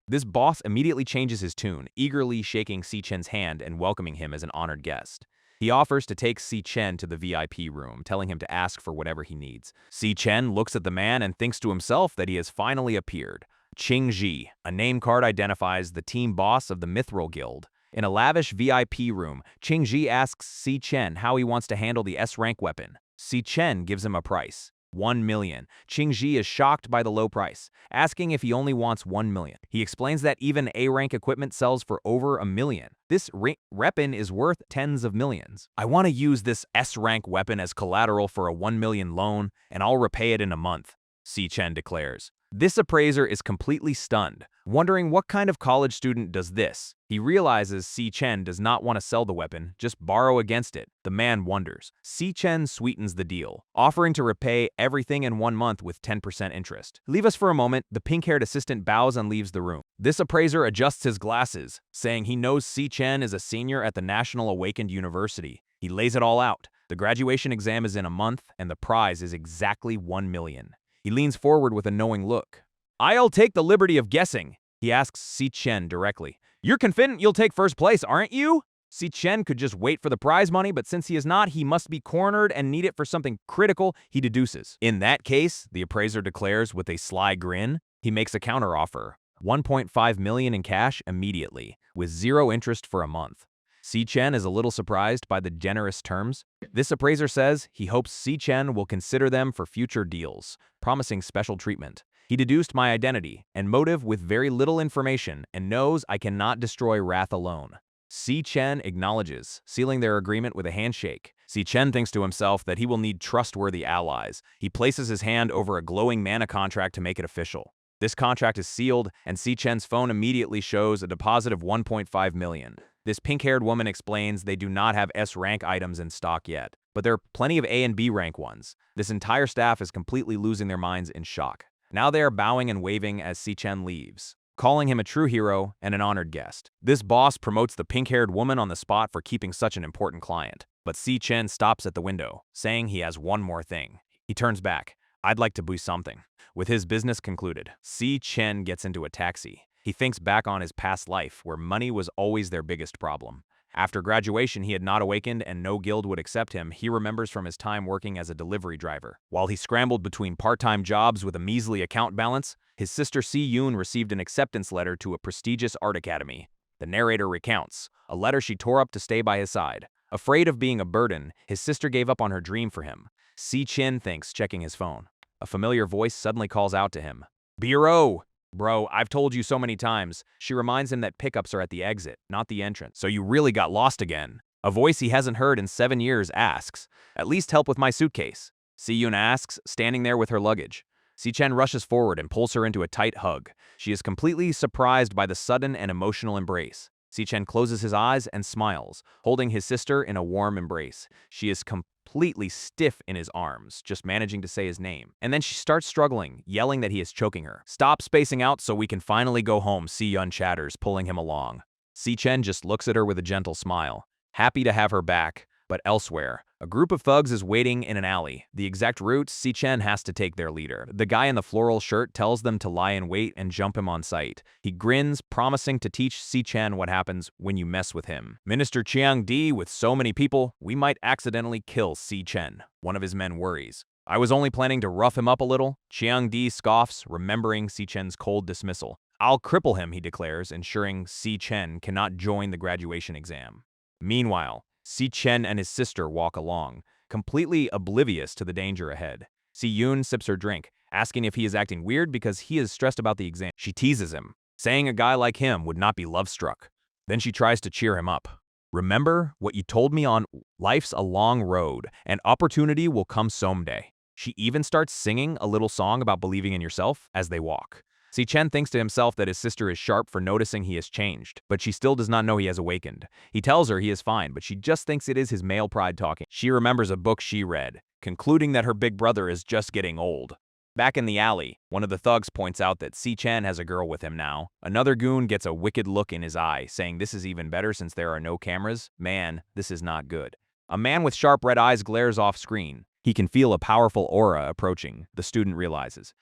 This boss immediately changes his tune, eagerly shaking Si Chen's hand and welcoming him as an honored guest. He offers to take Si Chen to the VIP room, telling him to ask for whatever he needs. Si Chen looks at the man and thinks to himself that he has finally appeared. Qing Ji, a name card identifies the team boss of the Mithril Guild. In a lavish VIP room, Qing Ji asks Si Chen how he wants to handle the S-rank weapon. Si Chen gives him a price. 1 million. Qing Ji is shocked by the low price, asking if he only wants 1 million. He explains that even A-rank equipment sells for over 1 million. This weapon is worth tens of millions. "I want to use this S-rank weapon as collateral for a 1 million loan, and I'll repay it in a month," Si Chen declares. This appraiser is completely stunned, wondering what kind of college student does this. He realizes Si Chen does not want to sell the weapon, just borrow against it. The man wonders. Si Chen sweetens the deal, offering to repay everything in 1 month with 10% interest. "Leave us for a moment." The pink-haired assistant bows and leaves the room. This appraiser adjusts his glasses, saying he knows Si Chen is a senior at the National Awakened University. He lays it all out. The graduation exam is in a month, and the prize is exactly 1 million. He leans forward with a knowing look. "I'll take the liberty of guessing," he asks Si Chen directly. "You're confident you'll take first place, aren't you?" Si Chen could just wait for the prize money, but since he is not, he must be cornered and need it for something critical, he deduces. "In that case," the appraiser declares with a sly grin, he makes a counteroffer. 1.5 million in cash immediately, with 0 interest for a month. Si Chen is a little surprised by the generous terms. This appraiser says he hopes Si Chen will consider them for future deals, promising special treatment. "He deduced my identity and motive with very little information and knows I cannot destroy Wrath alone." Si Chen acknowledges, sealing their agreement with a handshake. Si Chen thinks to himself that he will need trustworthy allies. He places his hand over a glowing mana contract to make it official. This contract is sealed, and Si Chen's phone immediately shows a deposit of 1.5 million. This pink-haired woman explains they do not have S-rank items in stock yet, but there are plenty of A and B rank ones. This entire staff is completely losing their minds in shock. Now they are bowing and waving as Si Chen leaves, calling him a true hero and an honored guest. This boss promotes the pink-haired woman on the spot for keeping such an important client, but Si Chen stops at the window, saying he has one more thing. He turns back. "I'd like to buy something." With his business concluded, Si Chen gets into a taxi. He thinks back on his past life, where money was always their biggest problem. After graduation, he had not awakened and no guild would accept him. He remembers from his time working as a delivery driver. While he scrambled between part-time jobs with a measly account balance, his sister Si Yoon received an acceptance letter to a prestigious art academy. The narrator recounts, a letter she tore up to stay by his side. Afraid of being a burden, his sister gave up on her dream for him. Si Chen thinks, checking his phone. A familiar voice suddenly calls out to him. "Bureau!" "Bro, I've told you so many times." She reminds him that pickups are at the exit, not the entrance. "So you really got lost again." A voice he hasn't heard in 7 years asks, "At least help with my suitcase." Si Yoon asks, standing there with her luggage. Si Chen rushes forward and pulls her into a tight hug. She is completely surprised by the sudden and emotional embrace. Si Chen closes his eyes and smiles, holding his sister in a warm embrace. She is completely stiff in his arms, just managing to say his name. And then she starts struggling, yelling that he is choking her. "Stop spacing out so we can finally go home," Si Yun chatters, pulling him along. Si Chen just looks at her with a gentle smile, happy to have her back, But elsewhere, a group of thugs is waiting in an alley. The exact route, Si-chen has to take their leader. The guy in the floral shirt tells them to lie in wait and jump him on sight. He grins, promising to teach Si-chen what happens when you mess with him. Minister Chiang-di, with so many people, we might accidentally kill Si-chen. One of his men worries. I was only planning to rough him up a little. Chiang-di scoffs, remembering Si-chen's cold dismissal. I'll cripple him, he declares, ensuring Si-chen cannot join the graduation exam. Meanwhile, Si-chen and his sister walk along, completely oblivious to the danger ahead. Si-yoon sips her drink, asking if he is acting weird because he is stressed about the exam. She teases him, saying a guy like him would not be love-struck. Then she tries to cheer him up. Remember what you told me on life's a long road, and opportunity will come someday. She even starts singing a little song about believing in yourself as they walk. Si-chen thinks to himself that his sister is sharp for noticing he has changed, but she still does not know he has awakened. He tells her he is fine, but she just thinks it is his male pride talking. She remembers a book she read, concluding that her big brother is just getting old. Back in the alley, one of the thugs points out that Si-chen has a girl with him now. Another goon gets a wicked look in his eye, saying this is even better since there are no cameras. Man, this is not good. A man with sharp red eyes glares off screen. He can feel a powerful aura approaching, the student realizes.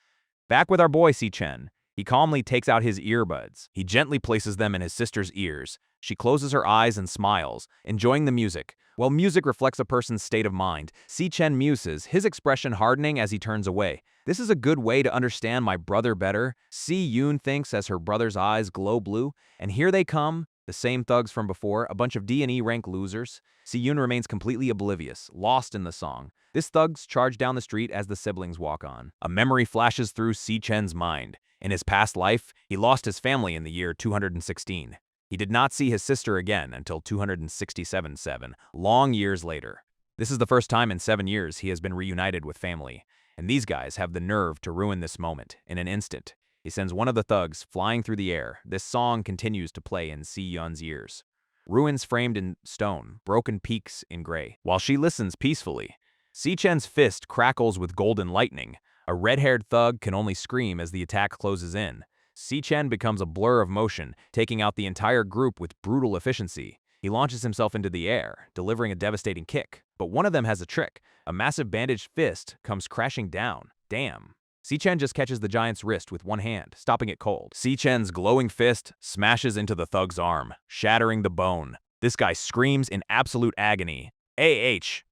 Back with our boy Si-chen. He calmly takes out his earbuds. He gently places them in his sister's ears. She closes her eyes and smiles, enjoying the music. While music reflects a person's state of mind, Si-chen muses, his expression hardening as he turns away. This is a good way to understand my brother better, Si-yoon thinks as her brother's eyes glow blue. And here they come, the same thugs from before, a bunch of D&E rank losers. Si-yoon remains completely oblivious, lost in the song. This thugs charge down the street as the siblings walk on. A memory flashes through Si-chen's mind. In his past life, he lost his family in the year 216. He did not see his sister again until 267, long years later. This is the first time in 7 years he has been reunited with family, and these guys have the nerve to ruin this moment in an instant. He sends one of the thugs flying through the air. This song continues to play in Si-yeon's ears. Ruins framed in stone, broken peaks in gray. While she listens peacefully, Si-chen's fist crackles with golden lightning. A red-haired thug can only scream as the attack closes in. Si-chen becomes a blur of motion, taking out the entire group with brutal efficiency. He launches himself into the air, delivering a devastating kick. But one of them has a trick. A massive bandaged fist comes crashing down. Damn. Si-chen just catches the giant's wrist with one hand, stopping it cold. Si-chen's glowing fist smashes into the thug's arm, shattering the bone. This guy screams in absolute agony.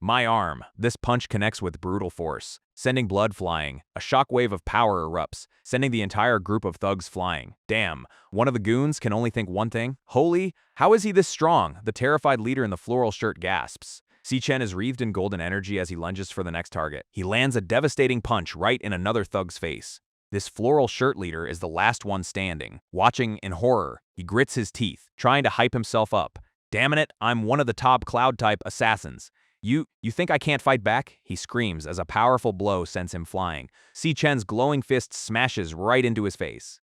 My arm. This punch connects with brutal force, sending blood flying. A shockwave of power erupts, sending the entire group of thugs flying. Damn, one of the goons can only think one thing. Holy, how is he this strong? The terrified leader in the floral shirt gasps. Si-chen is wreathed in golden energy as he lunges for the next target. He lands a devastating punch right in another thug's face. This floral shirt leader is the last one standing. Watching in horror, he grits his teeth, trying to hype himself up. Damn it, I'm one of the top cloud-type assassins. You think I can't fight back? He screams as a powerful blow sends him flying. Si-chen's glowing fist smashes right into his face.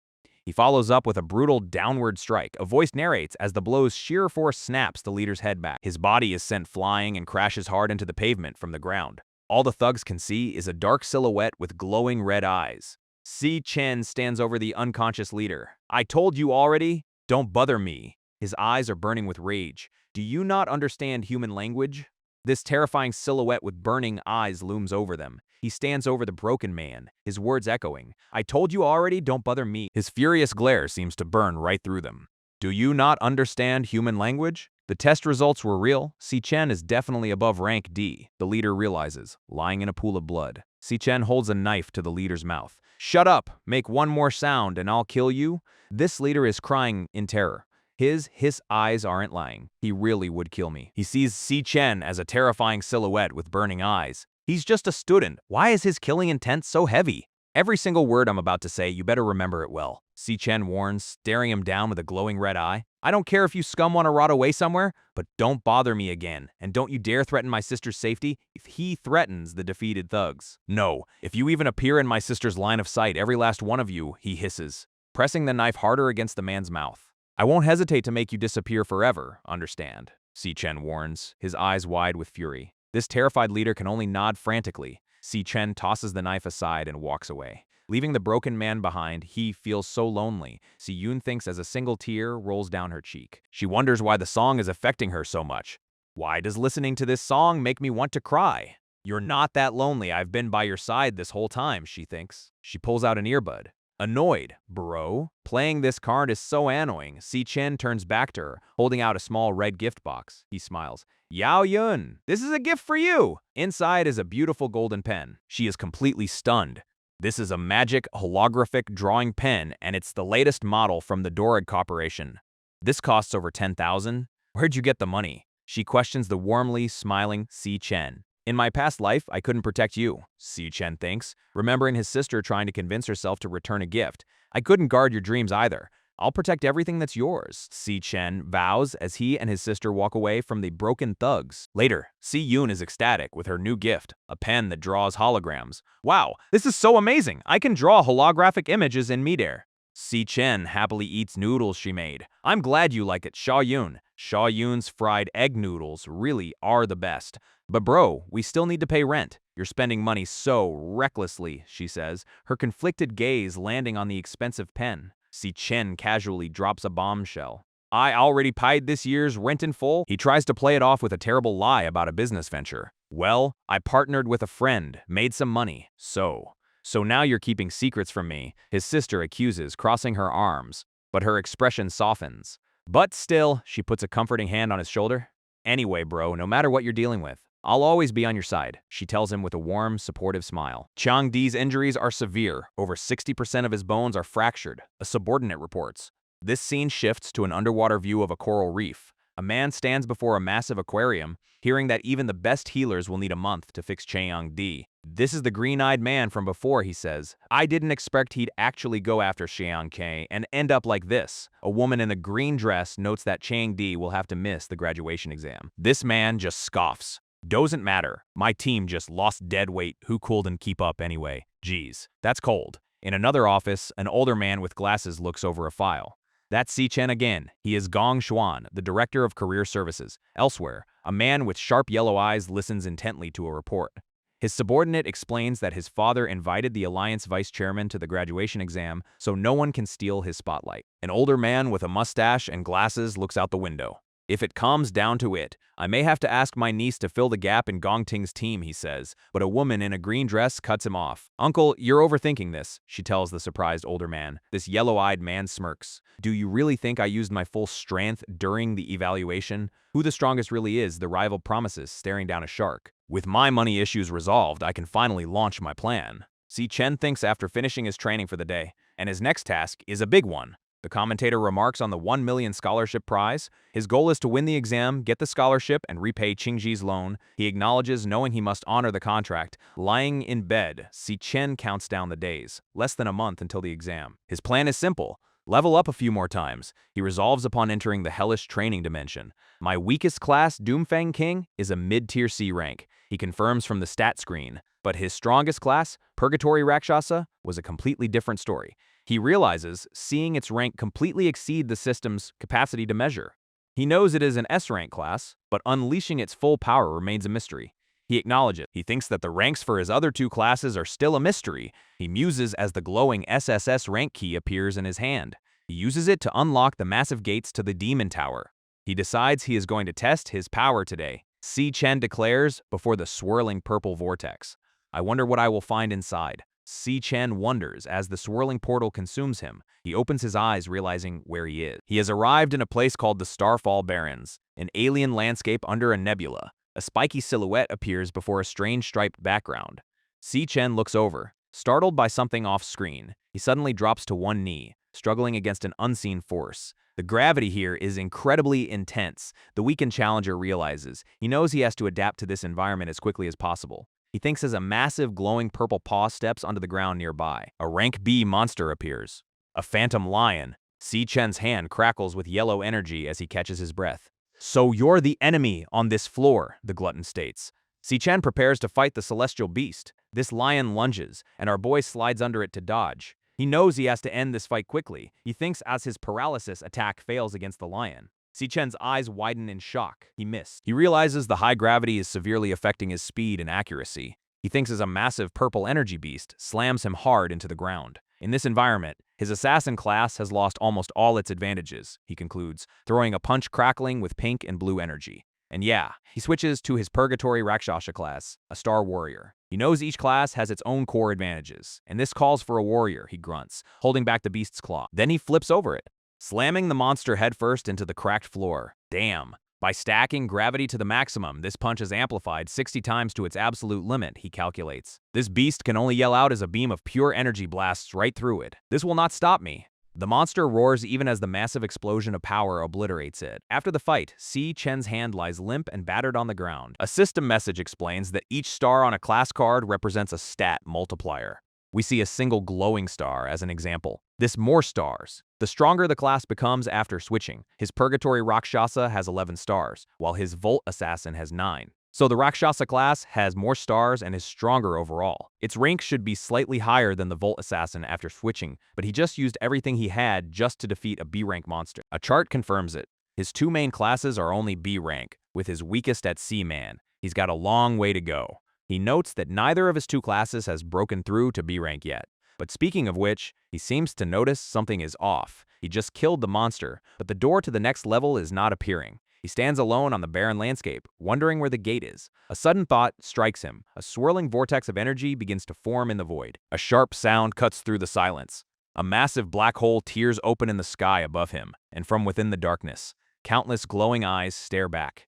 He follows up with a brutal downward strike. A voice narrates as the blow's sheer force snaps the leader's head back. His body is sent flying and crashes hard into the pavement from the ground. All the thugs can see is a dark silhouette with glowing red eyes. Si-chen stands over the unconscious leader. I told you already, don't bother me. His eyes are burning with rage. Do you not understand human language? This terrifying silhouette with burning eyes looms over them. He stands over the broken man, his words echoing. I told you already, don't bother me. His furious glare seems to burn right through them. Do you not understand human language? The test results were real. Si-chen is definitely above rank D, the leader realizes, lying in a pool of blood. Si-chen holds a knife to the leader's mouth. Shut up! Make one more sound and I'll kill you. This leader is crying in terror. His eyes aren't lying. He really would kill me. He sees Si-chen as a terrifying silhouette with burning eyes. He's just a student. Why is his killing intent so heavy? Every single word I'm about to say, you better remember it well. Si-chen warns, staring him down with a glowing red eye. I don't care if you scum want to rot away somewhere, but don't bother me again. And don't you dare threaten my sister's safety if he threatens the defeated thugs. No, if you even appear in my sister's line of sight, every last one of you, he hisses, pressing the knife harder against the man's mouth. I won't hesitate to make you disappear forever, understand? Si-chen warns, his eyes wide with fury. This terrified leader can only nod frantically. Si-chen tosses the knife aside and walks away. Leaving the broken man behind, he feels so lonely. Si-yoon thinks as a single tear rolls down her cheek. She wonders why the song is affecting her so much. Why does listening to this song make me want to cry? You're not that lonely. I've been by your side this whole time, she thinks. She pulls out an earbud. Annoyed, bro. Playing this card is so annoying. Si Chen turns back to her, holding out a small red gift box. He smiles. Yao Yun, this is a gift for you. Inside is a beautiful golden pen. She is completely stunned. This is a magic holographic drawing pen, and it's the latest model from the Dorag Corporation. This costs over 10,000. Where'd you get the money? She questions the warmly smiling Si Chen. In my past life, I couldn't protect you, Si Chen thinks, remembering his sister trying to convince herself to return a gift. I couldn't guard your dreams either. I'll protect everything that's yours, Si Chen vows as he and his sister walk away from the broken thugs. Later, Si Yun is ecstatic with her new gift, a pen that draws holograms. Wow, this is so amazing! I can draw holographic images in midair. Si Chen happily eats noodles she made. I'm glad you like it, Sha Yun. Sha Yun's fried egg noodles really are the best. But bro, we still need to pay rent. You're spending money so recklessly, she says, her conflicted gaze landing on the expensive pen. Si Chen casually drops a bombshell. I already paid this year's rent in full. He tries to play it off with a terrible lie about a business venture. Well, I partnered with a friend, made some money. So now you're keeping secrets from me, his sister accuses, crossing her arms. But her expression softens. But still, she puts a comforting hand on his shoulder. Anyway, bro, no matter what you're dealing with, I'll always be on your side, she tells him with a warm, supportive smile. Chang Di's injuries are severe. Over 60% of his bones are fractured, a subordinate reports. This scene shifts to an underwater view of a coral reef. A man stands before a massive aquarium, hearing that even the best healers will need a month to fix Chang Di. This is the green-eyed man from before, he says. I didn't expect he'd actually go after Xiang Ke and end up like this. A woman in a green dress notes that Chang Di will have to miss the graduation exam. This man just scoffs. Doesn't matter. My team just lost dead weight. Who couldn't keep up anyway? Geez, that's cold. In another office, an older man with glasses looks over a file. That's Si Chen again. He is Gong Xuan, the director of career services. Elsewhere, a man with sharp yellow eyes listens intently to a report. His subordinate explains that his father invited the Alliance vice chairman to the graduation exam so no one can steal his spotlight. An older man with a mustache and glasses looks out the window. If it comes down to it, I may have to ask my niece to fill the gap in Gong Ting's team, he says, but a woman in a green dress cuts him off. Uncle, you're overthinking this, she tells the surprised older man. This yellow-eyed man smirks. Do you really think I used my full strength during the evaluation? Who the strongest really is, the rival promises, staring down a shark. With my money issues resolved, I can finally launch my plan. Si Chen thinks after finishing his training for the day, and his next task is a big one. The commentator remarks on the 1 million scholarship prize. His goal is to win the exam, get the scholarship, and repay Qingji's loan. He acknowledges knowing he must honor the contract. Lying in bed, Si Chen counts down the days. Less than a month until the exam. His plan is simple. Level up a few more times. He resolves upon entering the hellish training dimension. My weakest class, Doomfang King, is a mid-tier C rank. He confirms from the stat screen. But his strongest class, Purgatory Rakshasa, was a completely different story. He realizes seeing its rank completely exceed the system's capacity to measure. He knows it is an S-rank class, but unleashing its full power remains a mystery. He acknowledges. He thinks that the ranks for his other two classes are still a mystery. He muses as the glowing SSS rank key appears in his hand. He uses it to unlock the massive gates to the Demon Tower. He decides he is going to test his power today. Si Chen declares before the swirling purple vortex. I wonder what I will find inside. Si Chen wonders as the swirling portal consumes him. He opens his eyes, realizing where he is. He has arrived in a place called the Starfall Barrens, an alien landscape under a nebula. A spiky silhouette appears before a strange striped background. Si Chen looks over, startled by something off-screen. He suddenly drops to one knee, struggling against an unseen force. The gravity here is incredibly intense. The weakened challenger realizes. He knows he has to adapt to this environment as quickly as possible. He thinks as a massive glowing purple paw steps onto the ground nearby. A rank B monster appears. A phantom lion. Si Chen's hand crackles with yellow energy as he catches his breath. So you're the enemy on this floor, the glutton states. Si Chen prepares to fight the celestial beast. This lion lunges, and our boy slides under it to dodge. He knows he has to end this fight quickly. He thinks as his paralysis attack fails against the lion. Si Chen's eyes widen in shock. He missed. He realizes the high gravity is severely affecting his speed and accuracy. He thinks as a massive purple energy beast slams him hard into the ground. In this environment, his assassin class has lost almost all its advantages, he concludes, throwing a punch crackling with pink and blue energy. And yeah, he switches to his Purgatory Rakshasa class, a star warrior. He knows each class has its own core advantages, and this calls for a warrior, he grunts, holding back the beast's claw. Then he flips over it, slamming the monster headfirst into the cracked floor. Damn. By stacking gravity to the maximum, this punch is amplified 60 times to its absolute limit, he calculates. This beast can only yell out as a beam of pure energy blasts right through it. This will not stop me. The monster roars even as the massive explosion of power obliterates it. After the fight, Si Chen's hand lies limp and battered on the ground. A system message explains that each star on a class card represents a stat multiplier. We see a single glowing star as an example. This more stars. The stronger the class becomes after switching. His Purgatory Rakshasa has 11 stars, while his Volt Assassin has 9. So the Rakshasa class has more stars and is stronger overall. Its rank should be slightly higher than the Volt Assassin after switching, but he just used everything he had just to defeat a B-rank monster. A chart confirms it. His two main classes are only B rank, with his weakest at C-Man. He's got a long way to go. He notes that neither of his two classes has broken through to B rank yet. But speaking of which, he seems to notice something is off. He just killed the monster, but the door to the next level is not appearing. He stands alone on the barren landscape, wondering where the gate is. A sudden thought strikes him. A swirling vortex of energy begins to form in the void. A sharp sound cuts through the silence. A massive black hole tears open in the sky above him, and from within the darkness, countless glowing eyes stare back.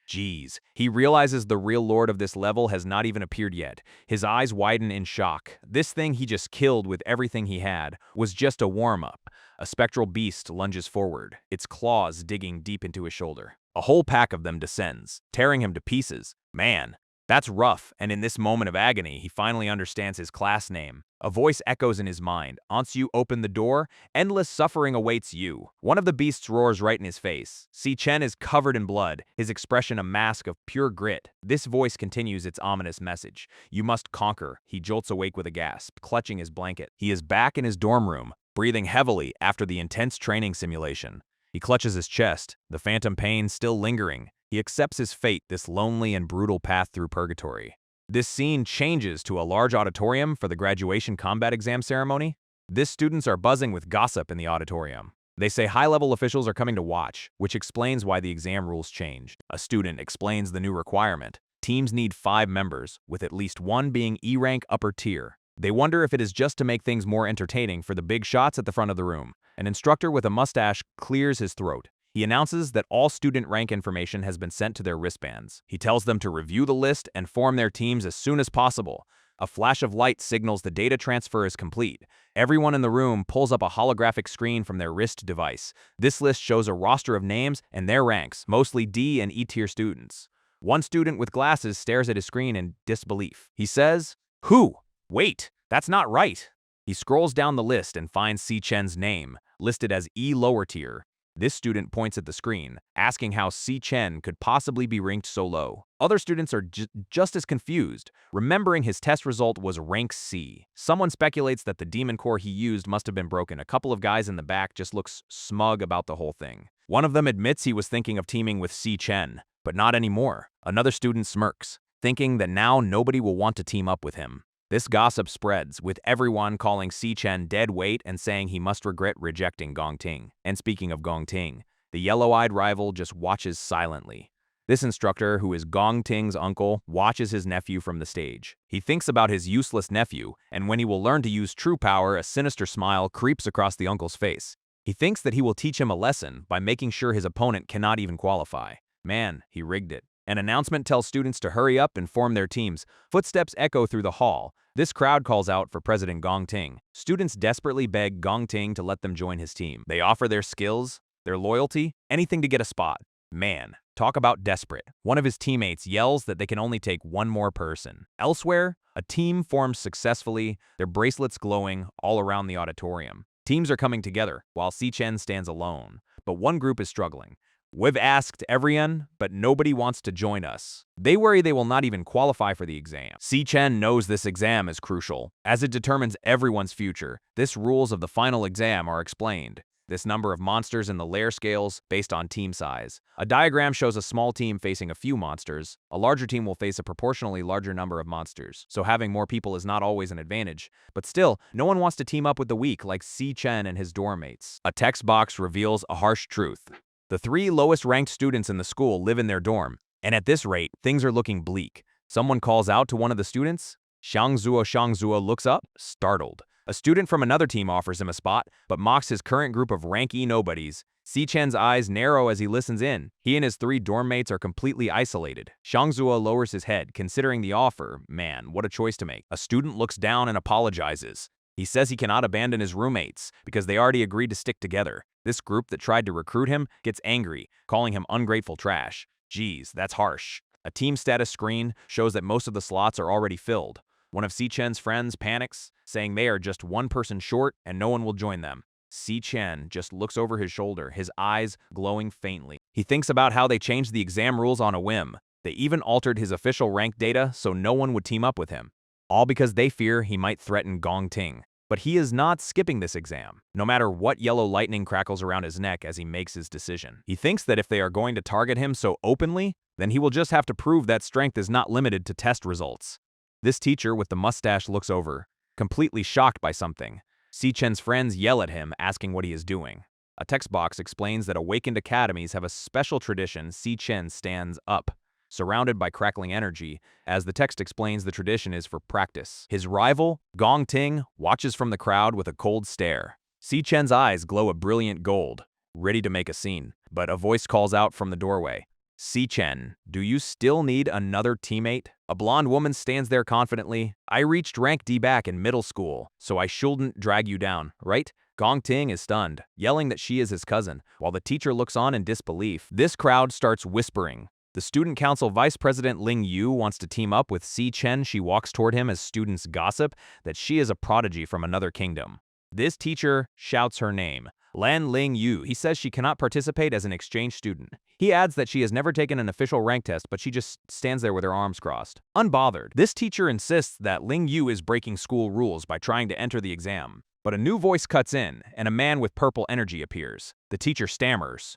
Geez, he realizes the real lord of this level has not even appeared yet. His eyes widen in shock. This thing he just killed with everything he had was just a warm-up. A spectral beast lunges forward, its claws digging deep into his shoulder. A whole pack of them descends, tearing him to pieces. Man, that's rough, and in this moment of agony, he finally understands his class name. A voice echoes in his mind. Once you open the door, endless suffering awaits you. One of the beasts roars right in his face. Si Chen is covered in blood, his expression a mask of pure grit. This voice continues its ominous message. You must conquer. He jolts awake with a gasp, clutching his blanket. He is back in his dorm room, breathing heavily after the intense training simulation. He clutches his chest, the phantom pain still lingering. He accepts his fate, this lonely and brutal path through purgatory. This scene changes to a large auditorium for the graduation combat exam ceremony. These students are buzzing with gossip in the auditorium. They say high-level officials are coming to watch, which explains why the exam rules changed. A student explains the new requirement. Teams need 5 members, with at least one being E-rank upper tier. They wonder if it is just to make things more entertaining for the big shots at the front of the room. An instructor with a mustache clears his throat. He announces that all student rank information has been sent to their wristbands. He tells them to review the list and form their teams as soon as possible. A flash of light signals the data transfer is complete. Everyone in the room pulls up a holographic screen from their wrist device. This list shows a roster of names and their ranks, mostly D and E-tier students. One student with glasses stares at his screen in disbelief. He says, "Who? Wait, that's not right." He scrolls down the list and finds Si Chen's name, listed as E lower tier. This student points at the screen, asking how Si Chen could possibly be ranked so low. Other students are just as confused, remembering his test result was rank C. Someone speculates that the demon core he used must have been broken. A couple of guys in the back just look smug about the whole thing. One of them admits he was thinking of teaming with Si Chen, but not anymore. Another student smirks, thinking that now nobody will want to team up with him. This gossip spreads, with everyone calling Si Chen dead weight and saying he must regret rejecting Gong Ting. And speaking of Gong Ting, the yellow-eyed rival just watches silently. This instructor, who is Gong Ting's uncle, watches his nephew from the stage. He thinks about his useless nephew, and when he will learn to use true power, a sinister smile creeps across the uncle's face. He thinks that he will teach him a lesson by making sure his opponent cannot even qualify. Man, he rigged it. An announcement tells students to hurry up and form their teams. Footsteps echo through the hall. This crowd calls out for President Gong Ting. Students desperately beg Gong Ting to let them join his team. They offer their skills, their loyalty, anything to get a spot. Man, talk about desperate. One of his teammates yells that they can only take one more person. Elsewhere, a team forms successfully, their bracelets glowing all around the auditorium. Teams are coming together, while Si Chen stands alone. But one group is struggling. "We've asked everyone, but nobody wants to join us." They worry they will not even qualify for the exam. Si Chen knows this exam is crucial, as it determines everyone's future. This rules of the final exam are explained. This number of monsters in the lair scales based on team size. A diagram shows a small team facing a few monsters. A larger team will face a proportionally larger number of monsters, so having more people is not always an advantage. But still, no one wants to team up with the weak like Si Chen and his dorm mates. A text box reveals a harsh truth. The 3 lowest-ranked students in the school live in their dorm, and at this rate, things are looking bleak. Someone calls out to one of the students. Shangzuo looks up, startled. A student from another team offers him a spot, but mocks his current group of rank E nobodies. Si-chen's eyes narrow as he listens in. He and his 3 dorm mates are completely isolated. Shangzuo lowers his head, considering the offer. Man, what a choice to make. A student looks down and apologizes. He says he cannot abandon his roommates, because they already agreed to stick together. This group that tried to recruit him gets angry, calling him ungrateful trash. Geez, that's harsh. A team status screen shows that most of the slots are already filled. One of Si-chen's friends panics, saying they are just one person short and no one will join them. Si-chen just looks over his shoulder, his eyes glowing faintly. He thinks about how they changed the exam rules on a whim. They even altered his official rank data so no one would team up with him. All because they fear he might threaten Gongting. But he is not skipping this exam, no matter what yellow lightning crackles around his neck as he makes his decision. He thinks that if they are going to target him so openly, then he will just have to prove that strength is not limited to test results. This teacher with the mustache looks over, completely shocked by something. Si-chen's friends yell at him, asking what he is doing. A text box explains that awakened academies have a special tradition. Si-chen stands up, surrounded by crackling energy. As the text explains, the tradition is for practice. His rival, Gongting, watches from the crowd with a cold stare. Si-chen's eyes glow a brilliant gold, ready to make a scene. But a voice calls out from the doorway. Si-chen, do you still need another teammate? A blonde woman stands there confidently. I reached rank D back in middle school, so I shouldn't drag you down, right? Gongting is stunned, yelling that she is his cousin, while the teacher looks on in disbelief. This crowd starts whispering. The student council vice president Ling Yu wants to team up with Si-chen. She walks toward him as students gossip that she is a prodigy from another kingdom. This teacher shouts her name, Ling Yu. He says she cannot participate as an exchange student. He adds that she has never taken an official rank test, but she just stands there with her arms crossed, unbothered. This teacher insists that Ling Yu is breaking school rules by trying to enter the exam. But a new voice cuts in, and a man with purple energy appears. The teacher stammers.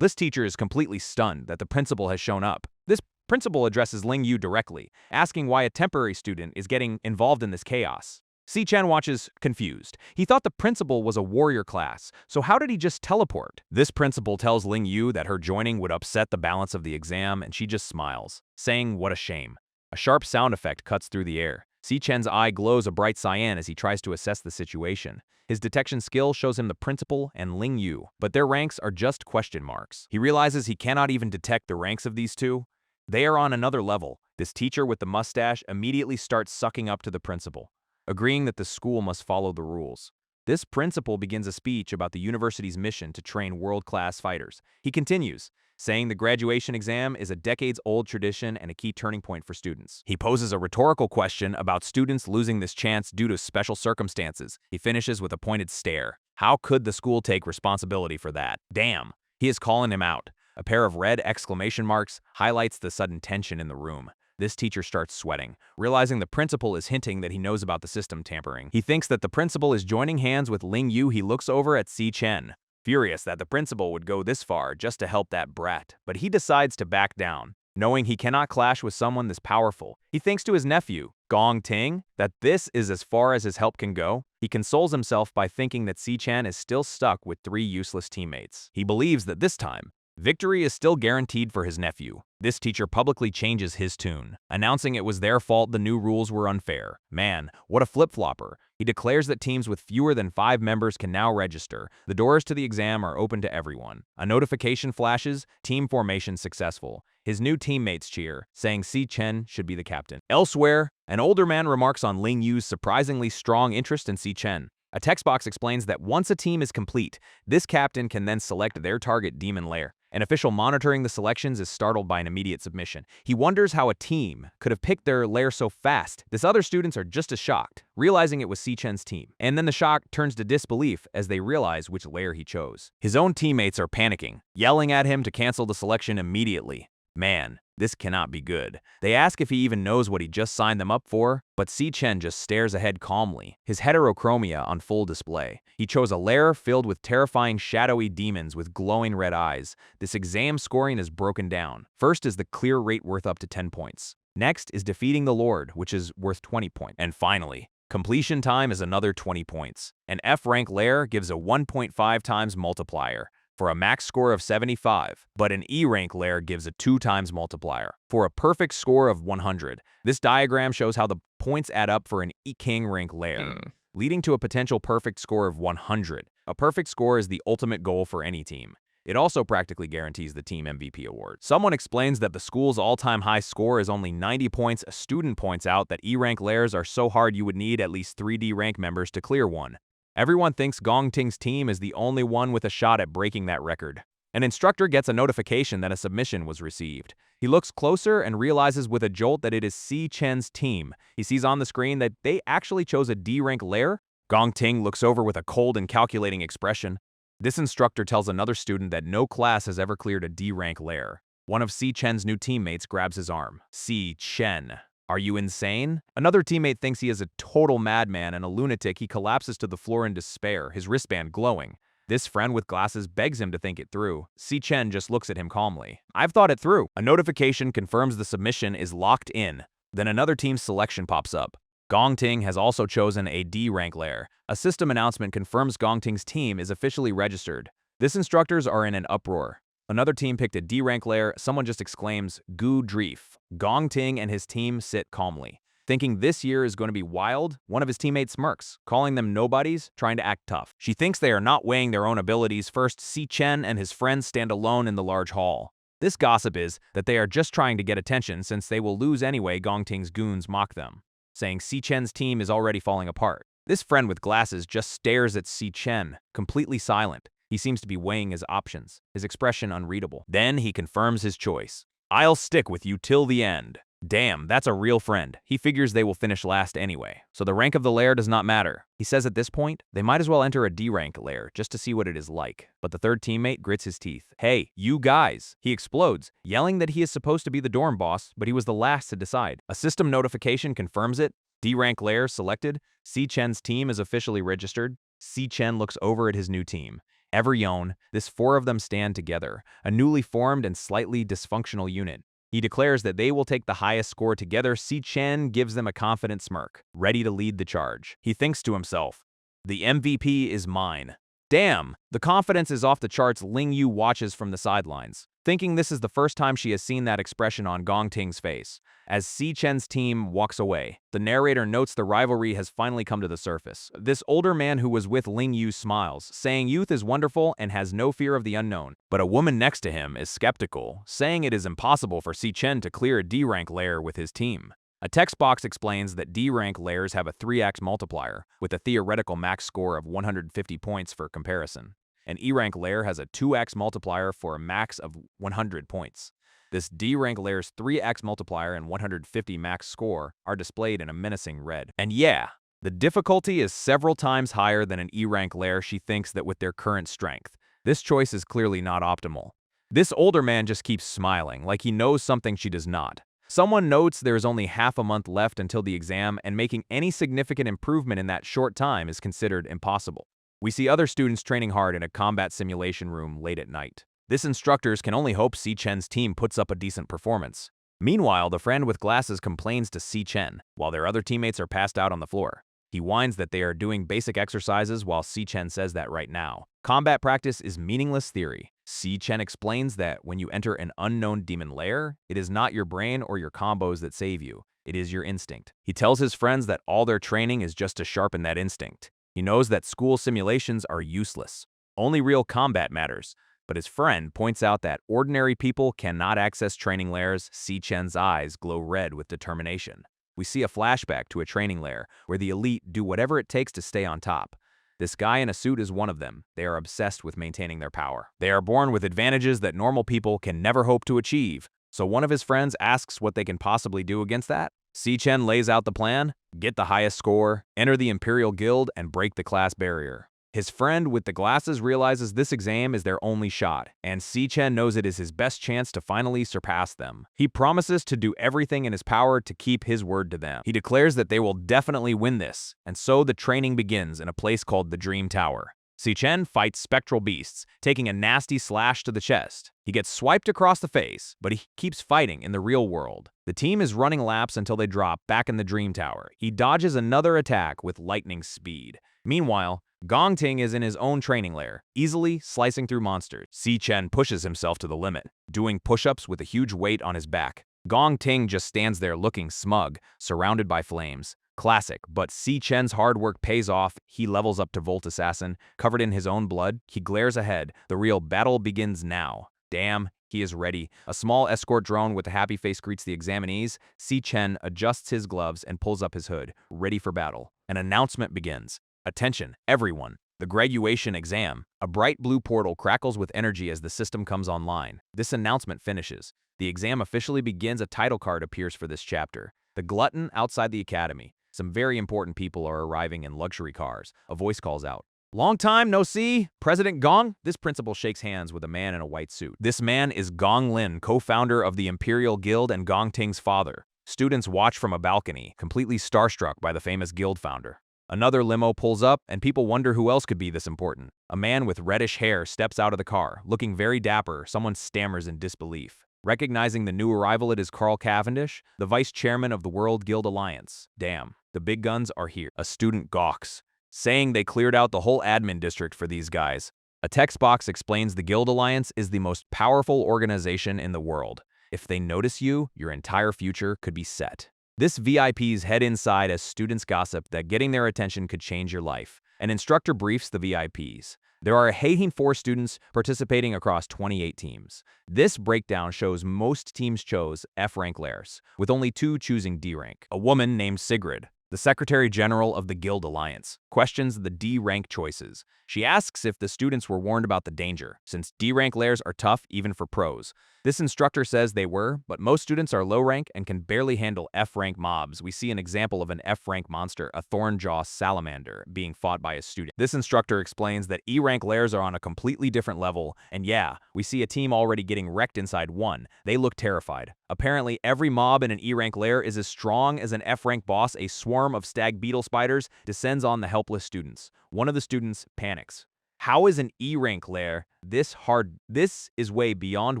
This teacher is completely stunned that the principal has shown up. This principal addresses Ling Yu directly, asking why a temporary student is getting involved in this chaos. Si-chen watches, confused. He thought the principal was a warrior class, so how did he just teleport? This principal tells Ling Yu that her joining would upset the balance of the exam, and she just smiles, saying what a shame. A sharp sound effect cuts through the air. Si-chen's eye glows a bright cyan as he tries to assess the situation. His detection skill shows him the principal and Ling Yu, but their ranks are just question marks. He realizes he cannot even detect the ranks of these two. They are on another level. This teacher with the mustache immediately starts sucking up to the principal, agreeing that the school must follow the rules. This principal begins a speech about the university's mission to train world-class fighters. He continues, saying the graduation exam is a decades-old tradition and a key turning point for students. He poses a rhetorical question about students losing this chance due to special circumstances. He finishes with a pointed stare. How could the school take responsibility for that? Damn. He is calling him out. A pair of red exclamation marks highlights the sudden tension in the room. This teacher starts sweating, realizing the principal is hinting that he knows about the system tampering. He thinks that the principal is joining hands with Ling Yu. He looks over at Si-chen, furious that the principal would go this far just to help that brat. But he decides to back down, knowing he cannot clash with someone this powerful. He thinks to his nephew, Gongting, that this is as far as his help can go. He consoles himself by thinking that Si-chen is still stuck with 3 useless teammates. He believes that this time, victory is still guaranteed for his nephew. This teacher publicly changes his tune, announcing it was their fault the new rules were unfair. Man, what a flip-flopper. He declares that teams with fewer than 5 members can now register. The doors to the exam are open to everyone. A notification flashes, team formation successful. His new teammates cheer, saying Si-chen should be the captain. Elsewhere, an older man remarks on Ling Yu's surprisingly strong interest in Si-chen. A text box explains that once a team is complete, this captain can then select their target demon lair. An official monitoring the selections is startled by an immediate submission. He wonders how a team could have picked their lair so fast. These other students are just as shocked, realizing it was Si-chen's team. And then the shock turns to disbelief as they realize which lair he chose. His own teammates are panicking, yelling at him to cancel the selection immediately. Man, this cannot be good. They ask if he even knows what he just signed them up for, but Si-chen just stares ahead calmly, his heterochromia on full display. He chose a lair filled with terrifying shadowy demons with glowing red eyes. This exam scoring is broken down. First is the clear rate worth up to 10 points. Next is defeating the Lord, which is worth 20 points. And finally, completion time is another 20 points. An F-rank lair gives a 1.5 times multiplier. for a max score of 75, but an E rank lair gives a 2 times multiplier for a perfect score of 100. This diagram shows how the points add up for an E king rank lair, leading to a potential perfect score of 100. A perfect score is the ultimate goal for any team. It also practically guarantees the team MVP award. Someone explains that the school's all-time high score is only 90 points. A student points out that E-rank lairs are so hard you would need at least 3D rank members to clear one. Everyone thinks Gong Ting's team is the only one with a shot at breaking that record. An instructor gets a notification that a submission was received. He looks closer and realizes with a jolt that it is Si Chen's team. He sees on the screen that they actually chose a D-rank lair. Gong Ting looks over with a cold and calculating expression. This instructor tells another student that no class has ever cleared a D-rank lair. One of Si Chen's new teammates grabs his arm. Si Chen, are you insane? Another teammate thinks he is a total madman and a lunatic. He collapses to the floor in despair, his wristband glowing. This friend with glasses begs him to think it through. Si Chen just looks at him calmly. I've thought it through. A notification confirms the submission is locked in. Then another team's selection pops up. Gong Ting has also chosen a D-rank lair. A system announcement confirms Gong Ting's team is officially registered. This instructors are in an uproar. Another team picked a D-rank lair. Someone just exclaims, Gu Dreef. Gong Ting and his team sit calmly. Thinking this year is going to be wild, one of his teammates smirks, calling them nobodies, trying to act tough. She thinks they are not weighing their own abilities. First, Si Chen and his friends stand alone in the large hall. This gossip is that they are just trying to get attention since they will lose anyway. Gong Ting's goons mock them, saying Si Chen's team is already falling apart. This friend with glasses just stares at Si Chen, completely silent. He seems to be weighing his options, his expression unreadable. Then he confirms his choice. I'll stick with you till the end. Damn, that's a real friend. He figures they will finish last anyway, so the rank of the lair does not matter. He says at this point, they might as well enter a D-rank lair just to see what it is like. But the third teammate grits his teeth. Hey, you guys! He explodes, yelling that he is supposed to be the dorm boss, but he was the last to decide. A system notification confirms it. D-rank lair selected. Si Chen's team is officially registered. Si Chen looks over at his new team. Everyone, this 4 of them stand together, a newly formed and slightly dysfunctional unit. He declares that they will take the highest score together. Si Chen gives them a confident smirk, ready to lead the charge. He thinks to himself, the MVP is mine. Damn, the confidence is off the charts. Ling Yu watches from the sidelines, thinking this is the first time she has seen that expression on Gong Ting's face. As Si Chen's team walks away, the narrator notes the rivalry has finally come to the surface. This older man who was with Ling Yu smiles, saying youth is wonderful and has no fear of the unknown. But a woman next to him is skeptical, saying it is impossible for Si Chen to clear a D-rank lair with his team. A text box explains that D-rank lairs have a 3x multiplier, with a theoretical max score of 150 points for comparison. An E-rank lair has a 2x multiplier for a max of 100 points. This D-rank lair's 3x multiplier and 150 max score are displayed in a menacing red. And yeah, the difficulty is several times higher than an E-rank lair. She thinks that with their current strength, this choice is clearly not optimal. This older man just keeps smiling, like he knows something she does not. Someone notes there is only half a month left until the exam, and making any significant improvement in that short time is considered impossible. We see other students training hard in a combat simulation room late at night. This instructors can only hope Si Chen's team puts up a decent performance. Meanwhile, the friend with glasses complains to Si Chen, while their other teammates are passed out on the floor. He whines that they are doing basic exercises while Si Chen says that right now. Combat practice is meaningless theory. Si Chen explains that when you enter an unknown demon lair, it is not your brain or your combos that save you. It is your instinct. He tells his friends that all their training is just to sharpen that instinct. He knows that school simulations are useless. Only real combat matters. But his friend points out that ordinary people cannot access training lairs. Si Chen's eyes glow red with determination. We see a flashback to a training lair where the elite do whatever it takes to stay on top. This guy in a suit is one of them. They are obsessed with maintaining their power. They are born with advantages that normal people can never hope to achieve. So one of his friends asks what they can possibly do against that. Si Chen lays out the plan: get the highest score, enter the Imperial Guild, and break the class barrier. His friend with the glasses realizes this exam is their only shot, and Si Chen knows it is his best chance to finally surpass them. He promises to do everything in his power to keep his word to them. He declares that they will definitely win this, and so the training begins in a place called the Dream Tower. Si Chen fights spectral beasts, taking a nasty slash to the chest. He gets swiped across the face, but he keeps fighting in the real world. The team is running laps until they drop back in the Dream Tower. He dodges another attack with lightning speed. Meanwhile, Gongting is in his own training lair, easily slicing through monsters. Si Chen pushes himself to the limit, doing push-ups with a huge weight on his back. Gongting just stands there looking smug, surrounded by flames. Classic, but Si Chen's hard work pays off. He levels up to Volt Assassin. Covered in his own blood, he glares ahead. The real battle begins now. Damn, he is ready. A small escort drone with a happy face greets the examinees. Si Chen adjusts his gloves and pulls up his hood, ready for battle. An announcement begins. Attention, everyone. The graduation exam. A bright blue portal crackles with energy as the system comes online. This announcement finishes. The exam officially begins. A title card appears for this chapter. The glutton outside the academy. Some very important people are arriving in luxury cars. A voice calls out. Long time no see, President Gong? This principal shakes hands with a man in a white suit. This man is Gong Lin, co-founder of the Imperial Guild and Gong Ting's father. Students watch from a balcony, completely starstruck by the famous guild founder. Another limo pulls up, and people wonder who else could be this important. A man with reddish hair steps out of the car, looking very dapper. Someone stammers in disbelief. Recognizing the new arrival, it is Carl Cavendish, the vice chairman of the World Guild Alliance. Damn, the big guns are here. A student gawks, saying they cleared out the whole admin district for these guys. A text box explains the Guild Alliance is the most powerful organization in the world. If they notice you, your entire future could be set. This VIPs head inside as students gossip that getting their attention could change your life. An instructor briefs the VIPs. There are 104 students participating across 28 teams. This breakdown shows most teams chose F rank lairs, with only 2 choosing D rank. A woman named Sigrid, the Secretary General of the Guild Alliance, questions the D rank choices. She asks if the students were warned about the danger, since D rank lairs are tough even for pros. This instructor says they were, but most students are low rank and can barely handle F rank mobs. We see an example of an F rank monster, a thornjaw salamander, being fought by a student. This instructor explains that E rank lairs are on a completely different level, and yeah, we see a team already getting wrecked inside one. They look terrified. Apparently, every mob in an E rank lair is as strong as an F rank boss. A swarm of stag beetle spiders descends on the helpless students. One of the students panics. How is an E rank lair this hard? This is way beyond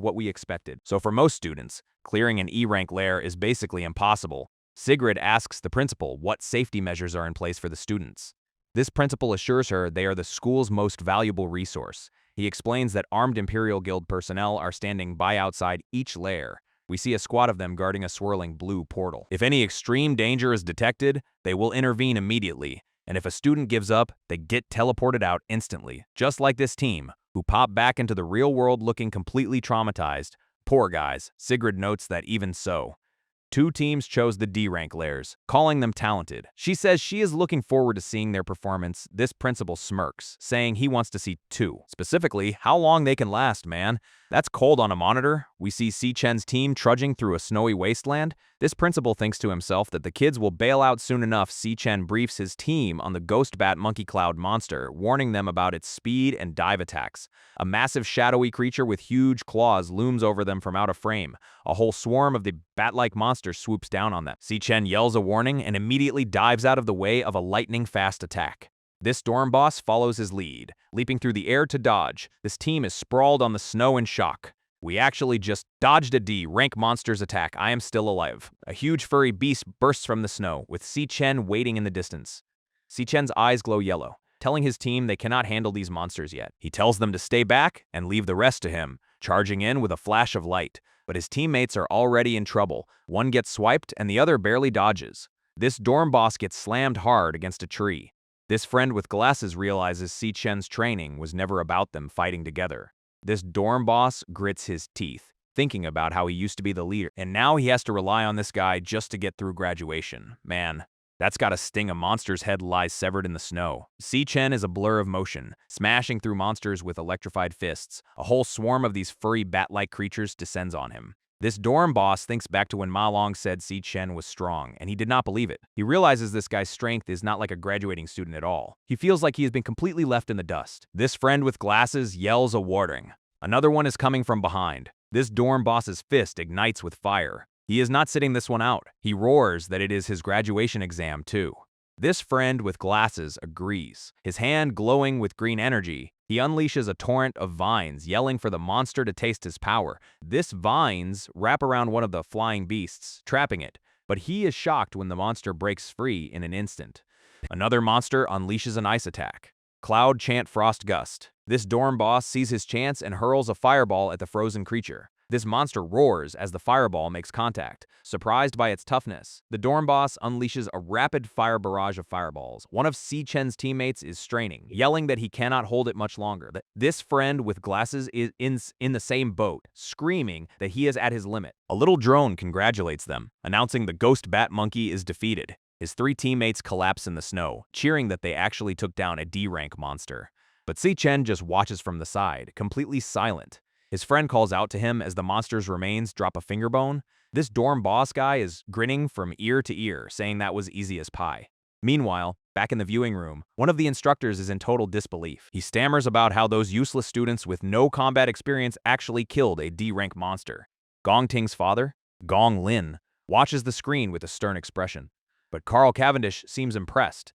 what we expected. So for most students, clearing an E rank lair is basically impossible. Sigrid asks the principal what safety measures are in place for the students. This principal assures her they are the school's most valuable resource. He explains that armed Imperial Guild personnel are standing by outside each lair. We see a squad of them guarding a swirling blue portal. If any extreme danger is detected, they will intervene immediately. And if a student gives up, they get teleported out instantly, just like this team, who pop back into the real world looking completely traumatized. Poor guys. Sigrid notes that even so, 2 teams chose the D rank lairs, calling them talented. She says she is looking forward to seeing their performance. This principal smirks, saying he wants to see 2. Specifically, how long they can last, man. That's cold on a monitor. We see Si Chen's team trudging through a snowy wasteland. This principal thinks to himself that the kids will bail out soon enough. Si Chen briefs his team on the ghost bat monkey cloud monster, warning them about its speed and dive attacks. A massive shadowy creature with huge claws looms over them from out of frame. A whole swarm of the bat-like monster swoops down on them. Si Chen yells a warning and immediately dives out of the way of a lightning-fast attack. This storm boss follows his lead, leaping through the air to dodge. This team is sprawled on the snow in shock. We actually just dodged a D rank monster's attack. I am still alive. A huge furry beast bursts from the snow, with Si Chen waiting in the distance. Si Chen's eyes glow yellow, telling his team they cannot handle these monsters yet. He tells them to stay back and leave the rest to him, charging in with a flash of light. But his teammates are already in trouble. One gets swiped and the other barely dodges. This dorm boss gets slammed hard against a tree. This friend with glasses realizes Si Chen's training was never about them fighting together. This dorm boss grits his teeth, thinking about how he used to be the leader, and now he has to rely on this guy just to get through graduation. Man, that's gotta sting. A monster's head lies severed in the snow. Si Chen is a blur of motion, smashing through monsters with electrified fists. A whole swarm of these furry bat-like creatures descends on him. This dorm boss thinks back to when Malong said Si Chen was strong, and he did not believe it. He realizes this guy's strength is not like a graduating student at all. He feels like he has been completely left in the dust. This friend with glasses yells a warning. Another one is coming from behind. This dorm boss's fist ignites with fire. He is not sitting this one out. He roars that it is his graduation exam too. This friend with glasses agrees. His hand glowing with green energy, he unleashes a torrent of vines, yelling for the monster to taste his power. This vines wrap around one of the flying beasts, trapping it, but he is shocked when the monster breaks free in an instant. Another monster unleashes an ice attack. Cloud Chant Frost Gust. This Dorm boss sees his chance and hurls a fireball at the frozen creature. This monster roars as the fireball makes contact. Surprised by its toughness, the Dorm boss unleashes a rapid fire barrage of fireballs. One of Si Chen's teammates is straining, yelling that he cannot hold it much longer. This friend with glasses is in the same boat, screaming that he is at his limit. A little drone congratulates them, announcing the Ghost Bat Monkey is defeated. His 3 teammates collapse in the snow, cheering that they actually took down a D-rank monster. But Si Chen just watches from the side, completely silent. His friend calls out to him as the monster's remains drop a finger bone. This dorm boss guy is grinning from ear to ear, saying that was easy as pie. Meanwhile, back in the viewing room, one of the instructors is in total disbelief. He stammers about how those useless students with no combat experience actually killed a D-rank monster. Gong Ting's father, Gong Lin, watches the screen with a stern expression. But Carl Cavendish seems impressed.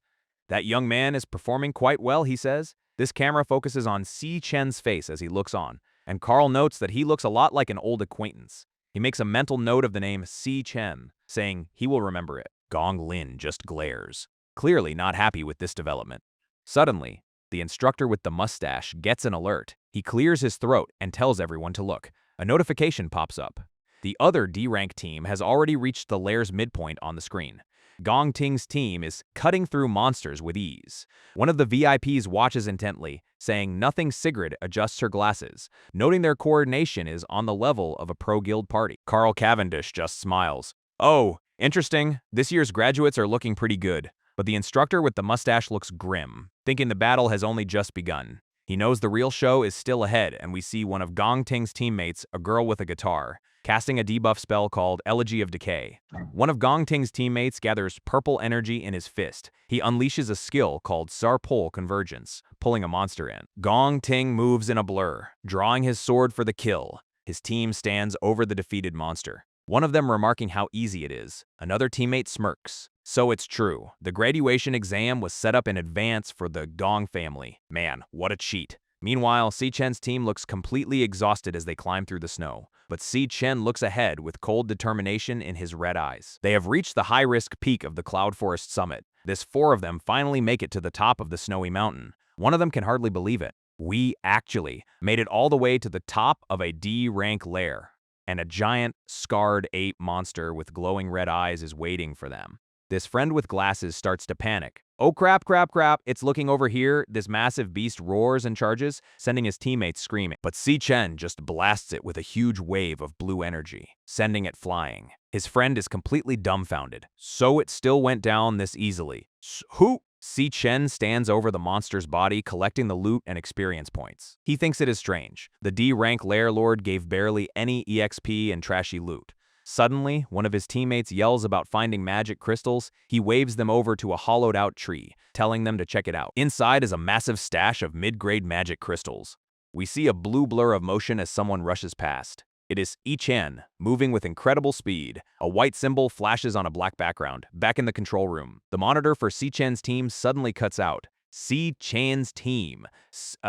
That young man is performing quite well, he says. This camera focuses on Si Chen's face as he looks on, and Carl notes that he looks a lot like an old acquaintance. He makes a mental note of the name Si Chen, saying he will remember it. Gong Lin just glares, clearly not happy with this development. Suddenly, the instructor with the mustache gets an alert. He clears his throat and tells everyone to look. A notification pops up. The other D-rank team has already reached the lair's midpoint on the screen. Gong Ting's team is cutting through monsters with ease. One of the VIPs watches intently, saying nothing. Sigrid adjusts her glasses, noting their coordination is on the level of a pro-guild party. Carl Cavendish just smiles. Oh, interesting. This year's graduates are looking pretty good. But the instructor with the mustache looks grim, thinking the battle has only just begun. He knows the real show is still ahead, and we see one of Gong Ting's teammates, a girl with a guitar, casting a debuff spell called Elegy of Decay. One of Gong Ting's teammates gathers purple energy in his fist. He unleashes a skill called Sarpol Convergence, pulling a monster in. Gong Ting moves in a blur, drawing his sword for the kill. His team stands over the defeated monster, one of them remarking how easy it is. Another teammate smirks. So it's true. The graduation exam was set up in advance for the Gong family. Man, what a cheat. Meanwhile, Si Chen's team looks completely exhausted as they climb through the snow. But Si Chen looks ahead with cold determination in his red eyes. They have reached the high-risk peak of the Cloud Forest summit. This 4 of them finally make it to the top of the snowy mountain. One of them can hardly believe it. We actually made it all the way to the top of a D-rank lair. And a giant, scarred ape monster with glowing red eyes is waiting for them. This friend with glasses starts to panic. Oh crap, crap, crap, it's looking over here. This massive beast roars and charges, sending his teammates screaming. But Si Chen just blasts it with a huge wave of blue energy, sending it flying. His friend is completely dumbfounded. So it still went down this easily. Who? Si Chen stands over the monster's body, collecting the loot and experience points. He thinks it is strange. The D-rank lair lord gave barely any EXP and trashy loot. Suddenly, one of his teammates yells about finding magic crystals. He waves them over to a hollowed-out tree, telling them to check it out. Inside is a massive stash of mid-grade magic crystals. We see a blue blur of motion as someone rushes past. It is I Chen, moving with incredible speed. A white symbol flashes on a black background. Back in the control room, the monitor for Si Chen's team suddenly cuts out. Si Chen's team.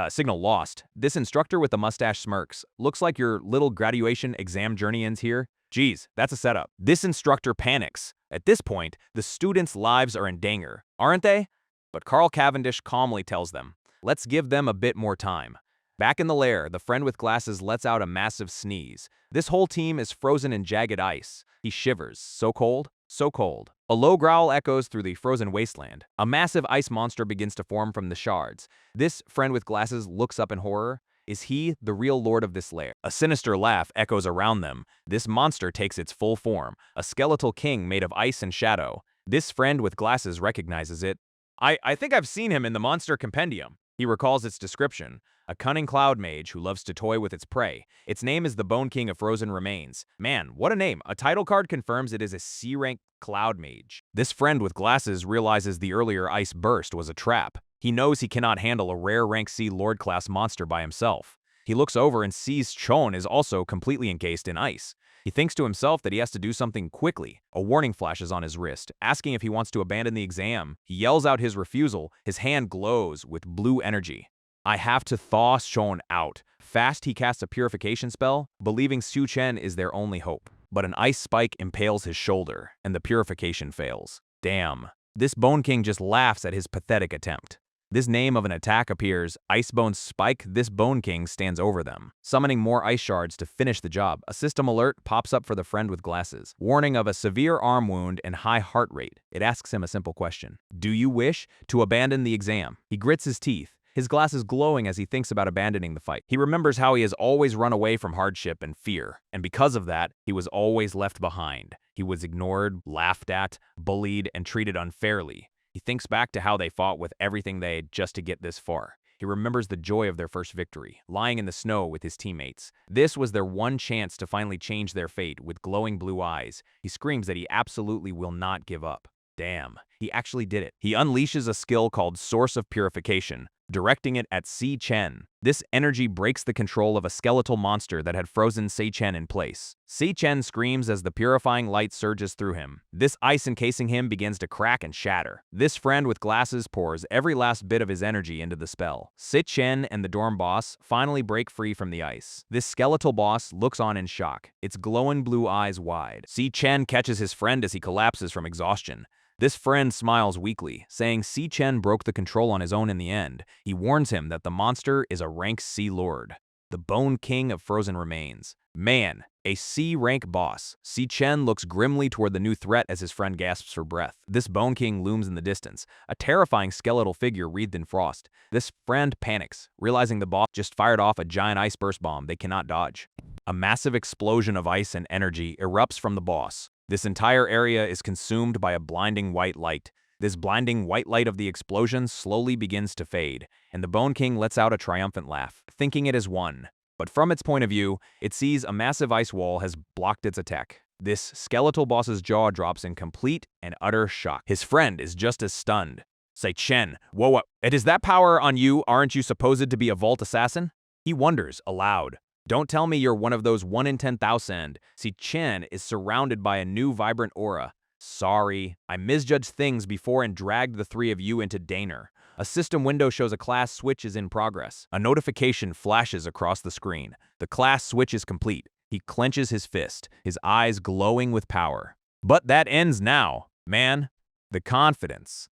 Signal lost. This instructor with the mustache smirks. Looks like your little graduation exam journey ends here. Geez, that's a setup. This instructor panics. At this point, the students' lives are in danger, aren't they? But Carl Cavendish calmly tells them, let's give them a bit more time. Back in the lair, the friend with glasses lets out a massive sneeze. This whole team is frozen in jagged ice. He shivers. So cold, so cold. A low growl echoes through the frozen wasteland. A massive ice monster begins to form from the shards. This friend with glasses looks up in horror. Is he the real lord of this lair? A sinister laugh echoes around them. This monster takes its full form, a skeletal king made of ice and shadow. This friend with glasses recognizes it. I think I've seen him in the Monster Compendium. He recalls its description. A cunning cloud mage who loves to toy with its prey. Its name is the Bone King of Frozen Remains. Man, what a name. A title card confirms it is a C-rank cloud mage. This friend with glasses realizes the earlier ice burst was a trap. He knows he cannot handle a rare rank C Lord-class monster by himself. He looks over and sees Chon is also completely encased in ice. He thinks to himself that he has to do something quickly. A warning flashes on his wrist, asking if he wants to abandon the exam. He yells out his refusal. His hand glows with blue energy. I have to thaw Chon out. Fast, he casts a purification spell, believing Su Chen is their only hope. But an ice spike impales his shoulder, and the purification fails. Damn. This Bone King just laughs at his pathetic attempt. This name of an attack appears. Icebone Spike. This Bone King stands over them, summoning more ice shards to finish the job. A system alert pops up for the friend with glasses. Warning of a severe arm wound and high heart rate. It asks him a simple question. Do you wish to abandon the exam? He grits his teeth, his glasses glowing as he thinks about abandoning the fight. He remembers how he has always run away from hardship and fear, and because of that, he was always left behind. He was ignored, laughed at, bullied, and treated unfairly. He thinks back to how they fought with everything they had just to get this far. He remembers the joy of their first victory, lying in the snow with his teammates. This was their one chance to finally change their fate. With glowing blue eyes, he screams that he absolutely will not give up. Damn, he actually did it. He unleashes a skill called Source of Purification, directing it at Si Chen. This energy breaks the control of a skeletal monster that had frozen Si Chen in place. Si Chen screams as the purifying light surges through him. This ice encasing him begins to crack and shatter. This friend with glasses pours every last bit of his energy into the spell. Si Chen and the dorm boss finally break free from the ice. This skeletal boss looks on in shock, its glowing blue eyes wide. Si Chen catches his friend as he collapses from exhaustion. This friend smiles weakly, saying Si Chen broke the control on his own in the end. He warns him that the monster is a rank C lord, the Bone King of frozen remains. Man, a C rank boss. Si Chen looks grimly toward the new threat as his friend gasps for breath. This Bone King looms in the distance, a terrifying skeletal figure wreathed in frost. This friend panics, realizing the boss just fired off a giant ice burst bomb they cannot dodge. A massive explosion of ice and energy erupts from the boss. This entire area is consumed by a blinding white light. This blinding white light of the explosion slowly begins to fade, and the Bone King lets out a triumphant laugh, thinking it has won. But from its point of view, it sees a massive ice wall has blocked its attack. This skeletal boss's jaw drops in complete and utter shock. His friend is just as stunned. Say, Chen, whoa, it is that power on you? Aren't you supposed to be a vault assassin? He wonders aloud. Don't tell me you're one of those 1 in 10,000. Si Chen is surrounded by a new vibrant aura. Sorry, I misjudged things before and dragged the three of you into danger. A system window shows a class switch is in progress. A notification flashes across the screen. The class switch is complete. He clenches his fist, his eyes glowing with power. But that ends now, man. The confidence.